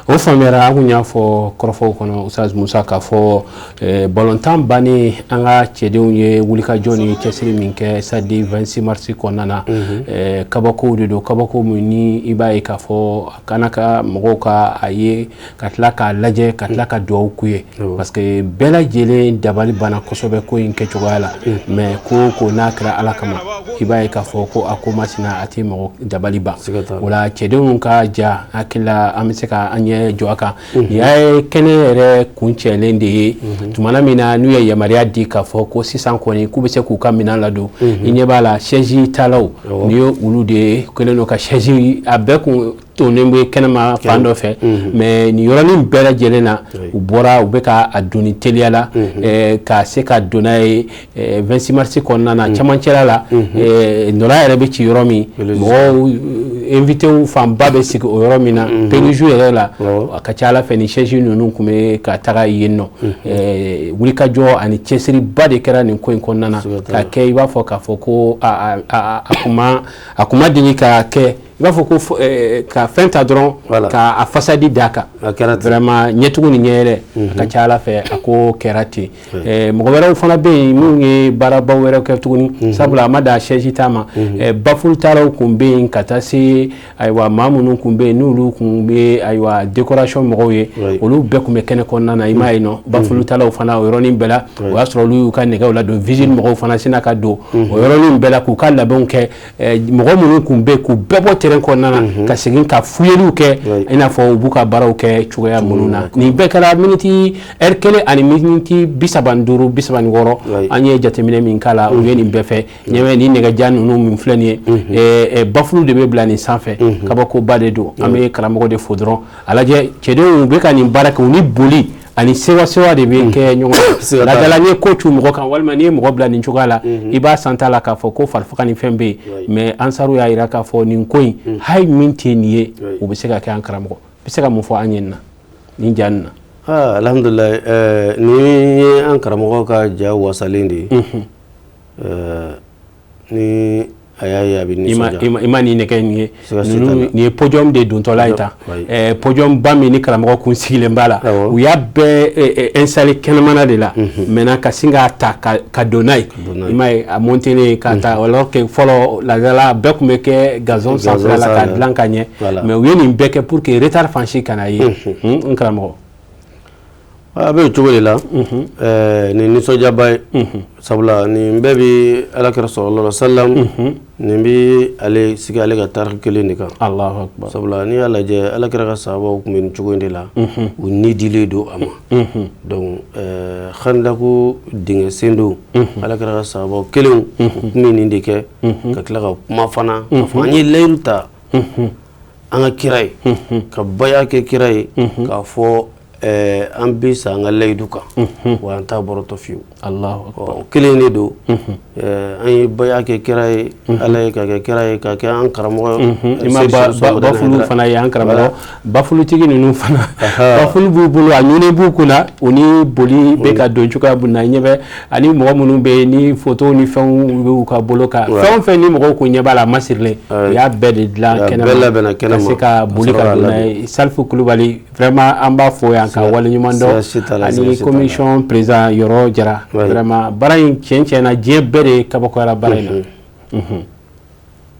o faamuyara an kun y'a fɔ kɔrɔfɔw kɔnɔ Ustaz Musa k'a fɔ balontan bannen an ka cɛdenw ye wulikajɔ ni cɛsiri min kɛ samedi 26 mars kɔnɔna na kabakow de don kabako min ni i b'a ye k'a fɔ a kana ka mɔgɔw ka a ye ka tila k'a lajɛ ka tila ka duwawu k'u ye parce que bɛɛ lajɛlen dabali banna kosɛbɛ ko in kɛcogoya la mais ko n'a kɛra Ala kama i b'a ye k'a fɔ ko a ko masina a tɛ mɔgɔ dabali ban o la cɛdenw ka ja hakili la an bɛ se ka an ɲɛ jɔ a kan y'a ye kɛnɛ yɛrɛ kun cɛlen de ye tumana min na n'u ye yamaruya di k'a fɔ ko sisan kɔni k'u bɛ se k'u ka minɛn ladon i ɲɛ b'a la chaise talaw ni ye olu de kɛlen don ka chaise a bɛɛ kun tonnen bɛ kɛnɛma fan dɔ fɛ mais nin yɔrɔnin bɛɛ lajɛlen na u bɔra u bɛ ka donni teliya la ka se ka don n'a ye 26 mars kɔnɔna na camancɛla la nɔra yɛrɛ bɛ ci yɔrɔ min mɔgɔw invité fanba bɛ sigi o yɔrɔ min na PDG yɛrɛ la a ka ca Ala fɛ ni chaise ninnu tun bɛ ka taga yen nɔ wulikajɔ ani cɛsiriba de kɛra nin ko in kɔnɔna na ka kɛ i b'a fɔ k'a fɔ ko a kun ma deli ka kɛ i b'a fɔ ko ka fɛn ta dɔrɔn k'a fasadi d'a kan vraiment ɲɛtugu ni ɲɛ yɛrɛ ka ca Ala fɛ a ko kɛra ten mɔgɔ wɛrɛw fana bɛ yen minnu ye baarabaw wɛrɛw kɛ tuguni sabula a ma da chaise ta ma bafulutalaw kun bɛ yen ka taa se ayiwa maa minnu kun bɛ yen n'olu kun bɛ ayiwa décoration mɔgɔw ye olu bɛɛ kun bɛ kɛnɛ kɔnɔna na i m'a ye nɔ bafulutalaw fana o yɔrɔnin bɛɛ la o y'a sɔrɔ olu y'u ka nɛgɛw ladon vigile mɔgɔw fana sina ka don o yɔrɔnin bɛɛ la k'u ka labɛnw kɛ mɔgɔ minnu kun bɛ yen k'u bɛɛ bɔ terrain kɔnɔna na ka segin ka fuyeliw kɛ i n'a fɔ u b'u ka baaraw kɛ cogoya minnu na nin bɛɛ kɛra miniti heure kelen ani miniti 35 36 an ye jateminɛ min k'a la u ye nin bɛɛ fɛ ɲɛmɛ ni nɛgɛjan ninnu min filɛ nin ye bafulu de bɛ bila nin sanfɛ kabakoba de don an bɛ karamɔgɔ de fo dɔrɔn a lajɛ cɛdenw u bɛ ka nin baara kɛ u ni boli ani sewa de bɛ kɛ ɲɔgɔn na ladala ni ko tu mɔgɔ kan walima ni ye mɔgɔ bila nin cogoya la i b'a santa la k'a fɔ ko farifaga ni fɛn bɛ yen mais ansaru y'a jira k'a fɔ nin ko in hali min tɛ nin ye u bɛ se ka kɛ an karamɔgɔ bɛ se ka mun fɔ an ye nin na nin ja nin na. Alhamdulillah nin ye an karamɔgɔ ka ja wasalen de ye ni a y'a ye a bɛ nisɔndiya. I ma nin nɛgɛ nin ye nin ye podium de dontɔla ye tan podium ba min ni karamɔgɔ kun sigilen b'a la u y'a bɛɛ installé kɛnɛmana de la maintenant ka sin k'a ta ka don n'a ye i m'a ye a monter ka ta alors que fɔlɔ ladala bɛɛ tun bɛ kɛ gazon sanfɛla la ka dilan ka ɲɛ mais u ye nin bɛɛ kɛ pour que retard fansi kana ye n karamɔgɔ. A bɛ cogo de la nin nisɔndiyaba ye sabula nin bɛɛ bɛ alakira sallallahu alaihi wasallam nin bɛ ale sigi ale ka tarikh kelen de kan sabula n'i y'a lajɛ alakira ka sahabaw tun bɛ nin cogo in de la u ni dilen don a ma donc Khandaku dingɛ sen don alakira ka sahabaw kelenw u tun bɛ nin de kɛ ka tila ka kuma fana ka fɔ an ye layiru ta an ka kira ye ka baya kɛ kira ye k'a fɔ an bɛ sa an ka layidu kan wa an t'a bɔrɔtɔ fiyewu kelen de don an ye baya kɛ kira ye ala ye ka kɛ kira ye ka kɛ an karamɔgɔ i ma bafulu fana ye an karamɔgɔ bafulutigi ninnu fana bafulu b'u bolo a ɲunnen b'u kunna u ni boli bɛ ka don cogoya min na ɲɛ bɛ ani mɔgɔ minnu bɛ yen ni photo ni fɛnw b'u ka bolo kan fɛn o fɛn ni mɔgɔw ko ɲɛ b'a la a ma sirilen u y'a bɛɛ de dilan kɛnɛma ka se ka boli ka don n'a ye Salifu Kulubali vraiment an b'a fɔ yan ka wale ɲuman dɔn ani commission président Yɔrɔ Jara vraiment baara in tiɲɛ na diɲɛ bɛɛ de kabakoyara baara in na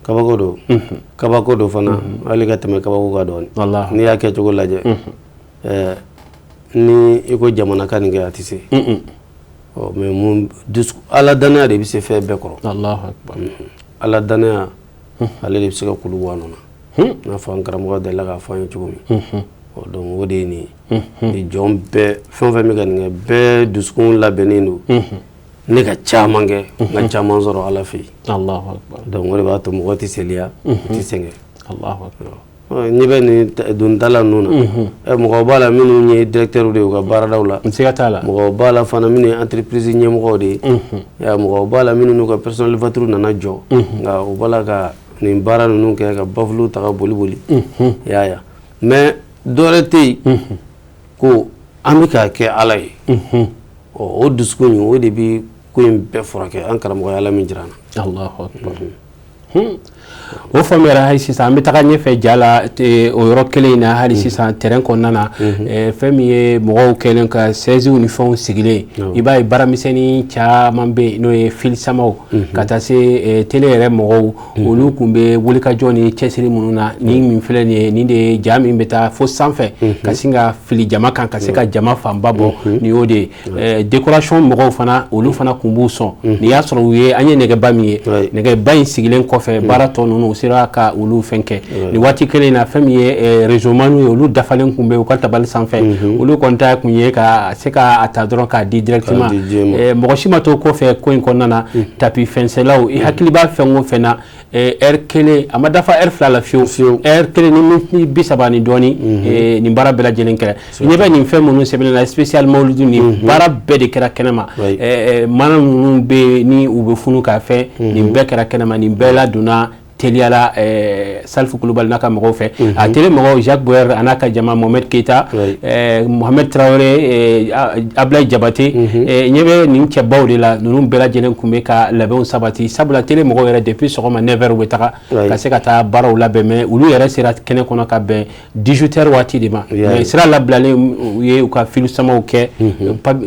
kabako do fana hali ka tɛmɛ kabako ka dɔɔni n'i y'a kɛ cogo lajɛ ni i ko jamana ka nin kɛ a tɛ se mais mun ala danaya de bɛ se fɛn bɛɛ kɔrɔ ala danaya ale de bɛ se ka kulu bɔ a nɔ na n'a fɔ an karamɔgɔ delila k'a fɔ an ye cogo min donc o de ye nin ye jɔn bɛɛ fɛn o fɛn bɛ ka nin kɛ bɛɛ dusukun labɛnnen don ne ka caman kɛ n ka caman sɔrɔ ala fɛ yen donc o de b'a to mɔgɔ tɛ seliya u tɛ sɛgɛn n'i bɛ nin dondala ninnu na mɔgɔ b'a la minnu ye directeur de ye u ka baaradaw la mɔgɔ b'a la fana minnu ye entreprise ɲɛmɔgɔw de ye mɔgɔ b'a la minnu n'u ka personnel voiture nana jɔ nka u b'a la ka nin baara ninnu kɛ ka bafulu ta ka boli y'a mais dɔwɛrɛ tɛ yen ko an bɛ k'a kɛ ala ye o dusukun o de bɛ ko in bɛɛ furakɛ an karamɔgɔ ala min jira an na. o faamuyara hali sisan an bɛ taga ɲɛfɛ ja la o yɔrɔ kelen in na hali sisan terrain kɔnɔna na fɛn min ye mɔgɔw kɛlen ka sɛziw ni fɛnw sigilen i b'a ye baaramisɛnnin caman bɛ yen n'o ye filisamaw ka taa se tele yɛrɛ mɔgɔw olu tun bɛ wulikajɔ ni cɛsiri minnu na ni min filɛ nin ye nin de ye ja min bɛ taa fo sanfɛ ka sin ka fili jama kan ka se ka jama fanba bɔ nin y'o de ye décoration mɔgɔw fana olu fana tun b'u sɔn nin y'a sɔrɔ u ye an ye nɛgɛba min ye nɛgɛba in sigilen kɔfɛ baara tɔ ninnu u sera ka olu fɛn kɛ ni waati kelen na fɛn min ye réseau man ye olu dafalen tun bɛ u ka tabali sanfɛ olu kɔni ta kun ye ka se ka ta dɔrɔn k'a di directement mɔgɔ si ma to kɔfɛ ko in kɔnɔna na tapi fɛnsɛlaw i hakili b'a fɛn o fɛn na heure kelen a ma dafa heure fila la fiyewu heure kelen ni miniti 30 ni dɔɔni nin baara bɛɛ lajɛlen kɛra ɲɛ bɛ nin fɛn minnu sɛbɛnnen na spécial mawludu nin baara bɛɛ de kɛra kɛnɛma mana minnu bɛ ni u bɛ funu k'a fɛ nin bɛɛ kɛra kɛnɛma nin bɛɛ ladonna teliyala Salifu Kulubali n'a ka mɔgɔw fɛ a tele mɔgɔw Jacques Boyer a n'a ka jama Mohamed Keita Mohamed Traoré Ablaye Jabate ɲɛ bɛ nin cɛbaw de la ninnu bɛɛ lajɛlen tun bɛ ka labɛnw sabati sabula tele mɔgɔw yɛrɛ depuis sɔgɔma 9h u bɛ taga ka se ka taa baaraw labɛn mais olu yɛrɛ sera kɛnɛ kɔnɔ ka bɛn 18h waati de ma mais sira labilalen u ye u ka filisamaw kɛ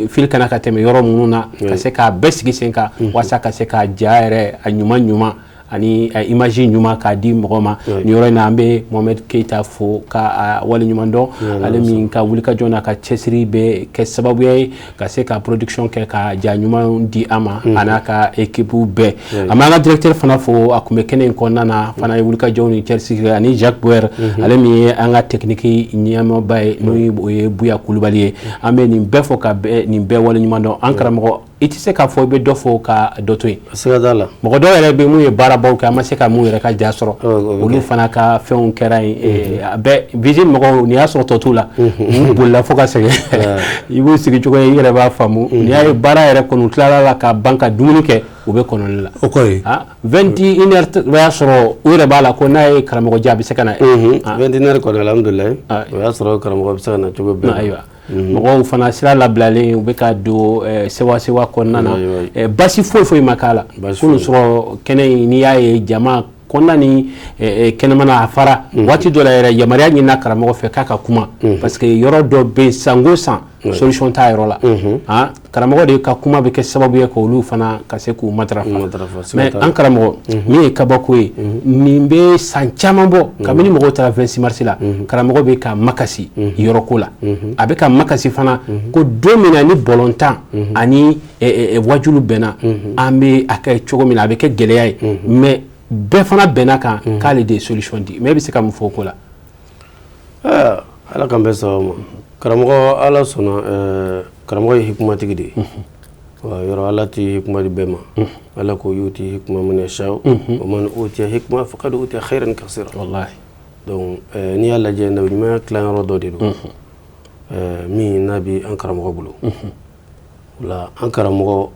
fili kana ka tɛmɛ yɔrɔ minnu na ka se k'a bɛɛ sigi sen kan walasa ka se ka ja yɛrɛ a ɲuman ani image ɲuman k'a di mɔgɔ ma ni yɔrɔ in na an bɛ Mohamed Keita fo ka wale ɲuman dɔn ale min ka wuli ka jɔ n'a ka cɛsiri bɛ kɛ sababuya ye ka se ka production kɛ ka ja ɲuman di a ma a n'a ka équipe bɛɛ a m'an ka directeur fana fo a tun bɛ kɛnɛ in kɔnɔna na fana ye wuli ka jɔw ni cɛsiri ani Jacques Boer ale min ye an ka technique ɲɛmɔgɔba ye n'o ye Buya Kulubali ye an bɛ nin bɛɛ fɔ ka nin bɛɛ wale ɲuman dɔn an karamɔgɔ i tɛ se k'a fɔ i bɛ dɔ fɔ ka dɔ to yen mɔgɔ dɔw yɛrɛ bɛ mun ye baarabaw kɛ an ma se ka mun yɛrɛ ka ja sɔrɔ olu fana ka fɛnw kɛra yen a bɛɛ vigile mɔgɔw n'i y'a sɔrɔ tɔ t'u la n'u bolila fo ka sɛgɛn i b'u sigi cogo ye i yɛrɛ b'a faamu n'i y'a ye baara yɛrɛ kɔni u tilala la ka ban ka dumuni kɛ u bɛ kɔnɔli la 21 heures o y'a sɔrɔ u yɛrɛ b'a la ko n'a ye karamɔgɔ diya a bɛ se ka na 21 heures kɔni alhamdulilayi o y'a sɔrɔ karamɔgɔ bɛ se ka na cogo bɛɛ ayiwa mɔgɔw fana sira labilalen u bɛ ka don sewa kɔnɔna na basi foyi ma k'a la kunun sɔrɔ kɛnɛ in n'i y'a ye jama kɔnɔna ni kɛnɛmana a fara waati dɔ la yɛrɛ yamaruya ɲinina karamɔgɔ fɛ k'a ka kuma parce que yɔrɔ dɔ bɛ sango san solution t'a yɔrɔ la karamɔgɔ de ka kuma bɛ kɛ sababu ye k'olu fana ka se k'u matarafa mais an karamɔgɔ min ye kabako ye nin bɛ san caman bɔ kabini mɔgɔw taara 26 mars la karamɔgɔ bɛ ka makasi yɔrɔ ko la a bɛ ka makasi fana ko don min na ni bɔlɔntan ani wajulu bɛnna an bɛ a kɛ cogo min na a bɛ kɛ gɛlɛya ye mais bɛɛ fana bɛnna kan k'ale de ye solution di mais e bɛ se ka mun fɔ o ko la ala k'an bɛɛ sababu ma karamɔgɔ ala sɔnna karamɔgɔ ye hikumatigi de ye yɔrɔ ala tɛ hikuma di bɛɛ ma ala ko yuti hikma man yasha wa man utiya hikma faqad utiya khairan kaseera wallahi donc n'i y'a lajɛ nabi ɲumanya tilayɔrɔ dɔ de don min n'a bɛ an karamɔgɔ bolo o la an karamɔgɔ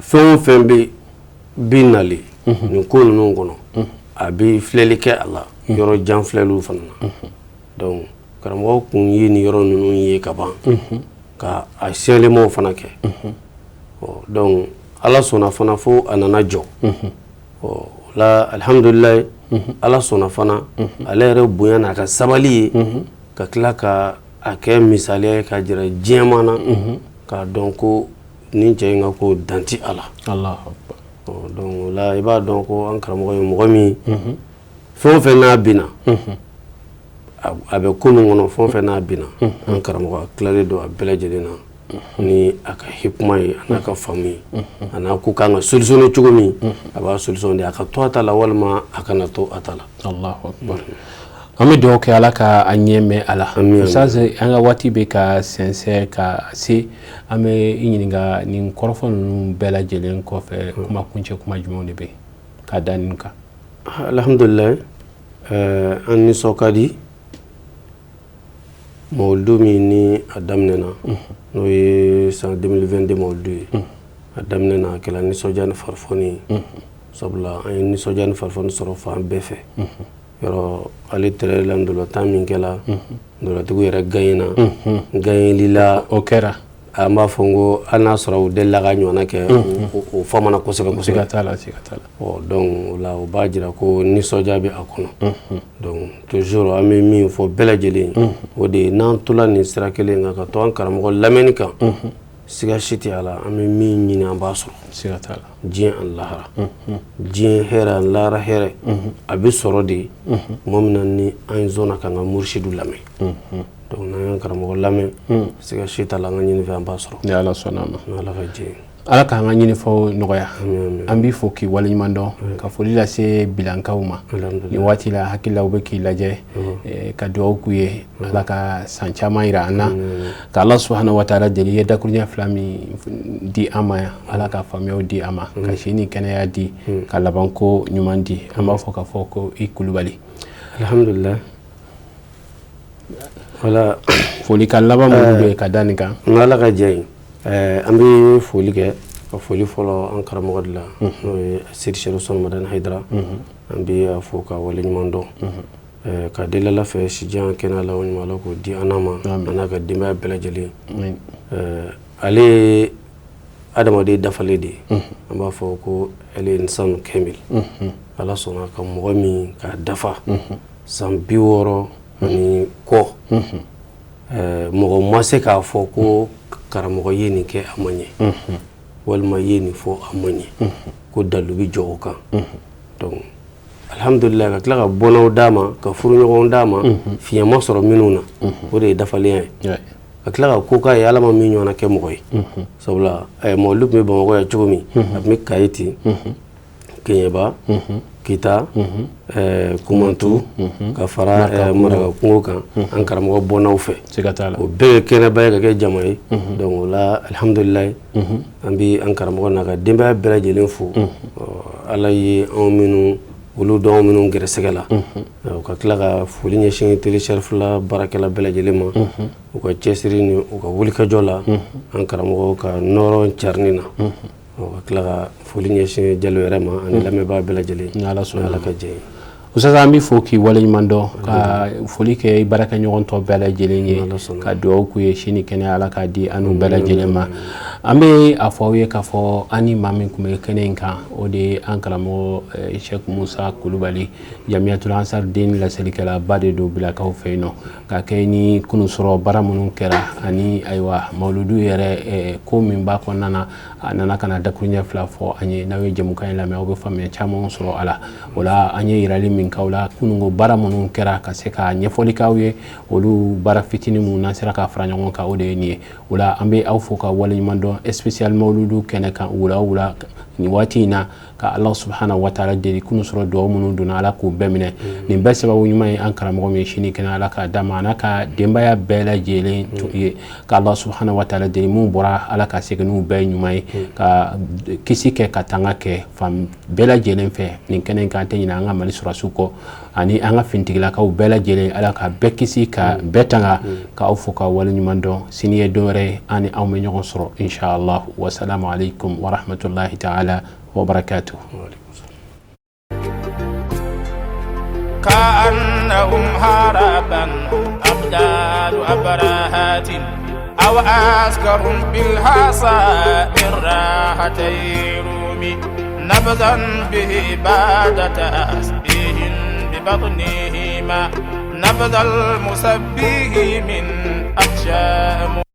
fɛn o fɛn bɛ nali nin ko ninnu kɔnɔ a bɛ filɛli kɛ a la yɔrɔ jan filɛliw fana na donc karamɔgɔ kun ye nin yɔrɔ ninnu ye ka ban ka a siyɛnlemaw fana kɛ donc ala sɔnna fana fo a nana jɔ la alhamdulilayi ala sɔnna fana ale yɛrɛ bonya n'a ka sabali ye ka tila ka a kɛ misaliya ye ka jira diɲɛma na k'a dɔn ko nin cɛ in ka ko danti ala donc la i b'a dɔn ko an karamɔgɔ ye mɔgɔ min fɛn o fɛn n'a bina a bɛ ko min kɔnɔ fɛn o fɛn n'a bina an karamɔgɔ tilalen don a bɛɛ lajɛlen na ni a ka hikuma ye a n'a ka faamu ye a n'a ko k'an ka solutionner cogo min a b'a solution de a ka to a ta la walima a kana to a ta la Allahu akbar an bɛ dugawu kɛ ala ka a ɲɛ mɛn a la ustaz an ka waati bɛ ka sɛnsɛn ka se an bɛ i ɲininka nin kɔrɔfɔ ninnu bɛɛ lajɛlen kɔfɛ kuma kuncɛ kuma jumɛnw de bɛ k'a da nin kan alhamdulilayi an nisɔn ka di mawulidu min ni a daminɛna n'o ye san 2022 mawulidu ye a daminɛna a kɛla nisɔndiya ni farifoni ye sabula an ye nisɔndiya ni farifoni sɔrɔ fan bɛɛ fɛ yɔrɔ ale tɛrɛ la ndɔlɔtan min kɛla ndɔlɔtigiw yɛrɛ gagnena gagnelila o kɛra an b'a fɔ n ko hali n'a sɔrɔ u delila ka ɲɔgɔnna kɛ o famana kosɛbɛ kosɛbɛ siga t'a la donc o la o b'a jira ko nisɔndiya bɛ a kɔnɔ donc toujours an bɛ min fɔ bɛɛ lajɛlen o de ye n'an tola nin sira kelen kan ka to an karamɔgɔ lamɛnni kan siga si tɛ a la an bɛ min ɲini an b'a sɔrɔ siga t'a la diɲɛ ani lahara diɲɛ hɛrɛ ani lahara hɛrɛ a bɛ sɔrɔ de tuma min na ni an ye zona kan ka mursidu lamɛn donc n'an y'an karamɔgɔ lamɛn siga si t'a la an ka ɲini fɛ an b'a sɔrɔ ni ala sɔnna ma ni ala ka diɲɛ ala k'an ka ɲinifɔw nɔgɔya an b'i fo k'i waleɲuman dɔn ka foli lase bilankaw ma nin waati la hakililaw bɛ k'i lajɛ ka dugawu k'u ye ala ka san caman yira an na ka ala subahanahu wa taala deli i ye dakuruɲɛ fila min di an ma yan ala ka faamuyaw di an ma ka si ni kɛnɛya di ka labanko ɲuman di an b'a fɔ k'a fɔ ko i kulubali alhamdulilayi wala foli ka laban minnu bɛ ka da nin kan ala ka diɲɛ ye an bɛ foli kɛ ka foli fɔlɔ an karamɔgɔ de la n'o ye Seydi Seydou Usmane Madani Hayidara an bɛ a fo ka waleɲuman dɔn ka deli ala fɛ sijan kɛnɛ la ɲuman ala k'o di an ma a n'a ka denbaya bɛɛ lajɛlen ale ye adamaden dafalen de ye an b'a fɔ ko ale ye insanu kamil ala sɔnna ka mɔgɔ min k'a dafa san 60 ani kɔ mɔgɔ ma se k'a fɔ ko karamɔgɔ ye nin kɛ a ma ɲɛ walima ye nin fɔ a ma ɲɛ ko dalu bɛ jɔ o kan donc alhamdulillah ka tila ka bɔnaw d'a ma ka furuɲɔgɔnw d'a ma fiɲɛma sɔrɔ minnu na o de ye dafalenya ye ka tila ka ko k'a ye ala ma min ɲɔgɔnna kɛ mɔgɔ ye sabula mɔlu tun bɛ bamakɔ yan cogo min a tun bɛ kaye ten keɲɛba kita kumantu ka fara maraka kungo kan an karamɔgɔ bɔnaw fɛ o bɛɛ bɛ kɛnɛba ye ka kɛ jama ye donc o la alhamdulillah an bɛ an karamɔgɔ n'a ka denbaya bɛɛ lajɛlen fo ala ye anw minnu olu dɔn minnu gɛrɛsɛgɛ la u ka tila ka foli ɲɛsin télécharge la baarakɛla bɛɛ lajɛlen ma u ka cɛsiri ni u ka wulikajɔ la an karamɔgɔ ka nɔrɔ carini na u ka tila ka foli ɲɛsin jalo yɛrɛ ma ani lamɛnbaa bɛɛ lajɛlen ni ala ka jɛ ye Ustaz an b'i fo k'i waleɲuman dɔn ka foli kɛ i baarakɛɲɔgɔn tɔ bɛɛ lajɛlen ye ka dugawu k'u ye sini kɛnɛ ala k'a di an n'u bɛɛ lajɛlen ma an bɛ a fɔ aw ye k'a fɔ an ni maa min tun bɛ kɛnɛ in kan o de ye an karamɔgɔ Sheikh Musa Kulubali Jamiyatul Ansarudine laselikɛlaba de don Bilakaw fɛ yen nɔ ka kɛ ni kunusɔrɔ baara minnu kɛra ani ayiwa mawuludu yɛrɛ ko min b'a kɔnɔna na a nana ka na dakuruɲɛ fila fɔ an ye n'aw ye jɛmukan in lamɛn aw bɛ faamuya caman sɔrɔ a la o la an ye yirali min k'aw la kunungo baara minnu kɛra ka se ka ɲɛfɔli k'aw ye olu baara fitinin minnu n'an sera ka fara ɲɔgɔn kan o de ye nin ye o la an bɛ aw fo ka waleɲuman dɔn spécial mawuludu kɛnɛ kan wula nin waati in na ka ala subhanahu wa ta'ala deli kunu sɔrɔ duwawu minnu donna ala k'u bɛɛ minɛ nin bɛɛ sababu ɲuman ye an karamɔgɔ min sini kɛnɛ ala k'a d'a ma a n'a ka denbaya bɛɛ lajɛlen ye ka ala subhanahu wa ta'ala deli mun bɔra ala ka segin n'u bɛɛ ɲuman ye ka kisi kɛ ka tanga kɛ fan bɛɛ lajɛlen fɛ nin kɛnɛ in kan an tɛ ɲinɛ an ka mali surasiw kɔ ani an ka fintigilakaw bɛɛ lajɛlen ala ka bɛɛ kisi ka bɛɛ tanga ka aw fo ka waleɲuman dɔn sini ye don wɛrɛ ye an ni aw bɛ ɲɔgɔn sɔrɔ inshallah wasalamu alaikum wa rahmatullahi ta'ala وبركاته كأنهم هربا أبدال أبراهات أو أسكرهم بالحصى من راحتي رومي نبذا به بعد تأسبيه ببطنهما نبذ المسبيه من أخشام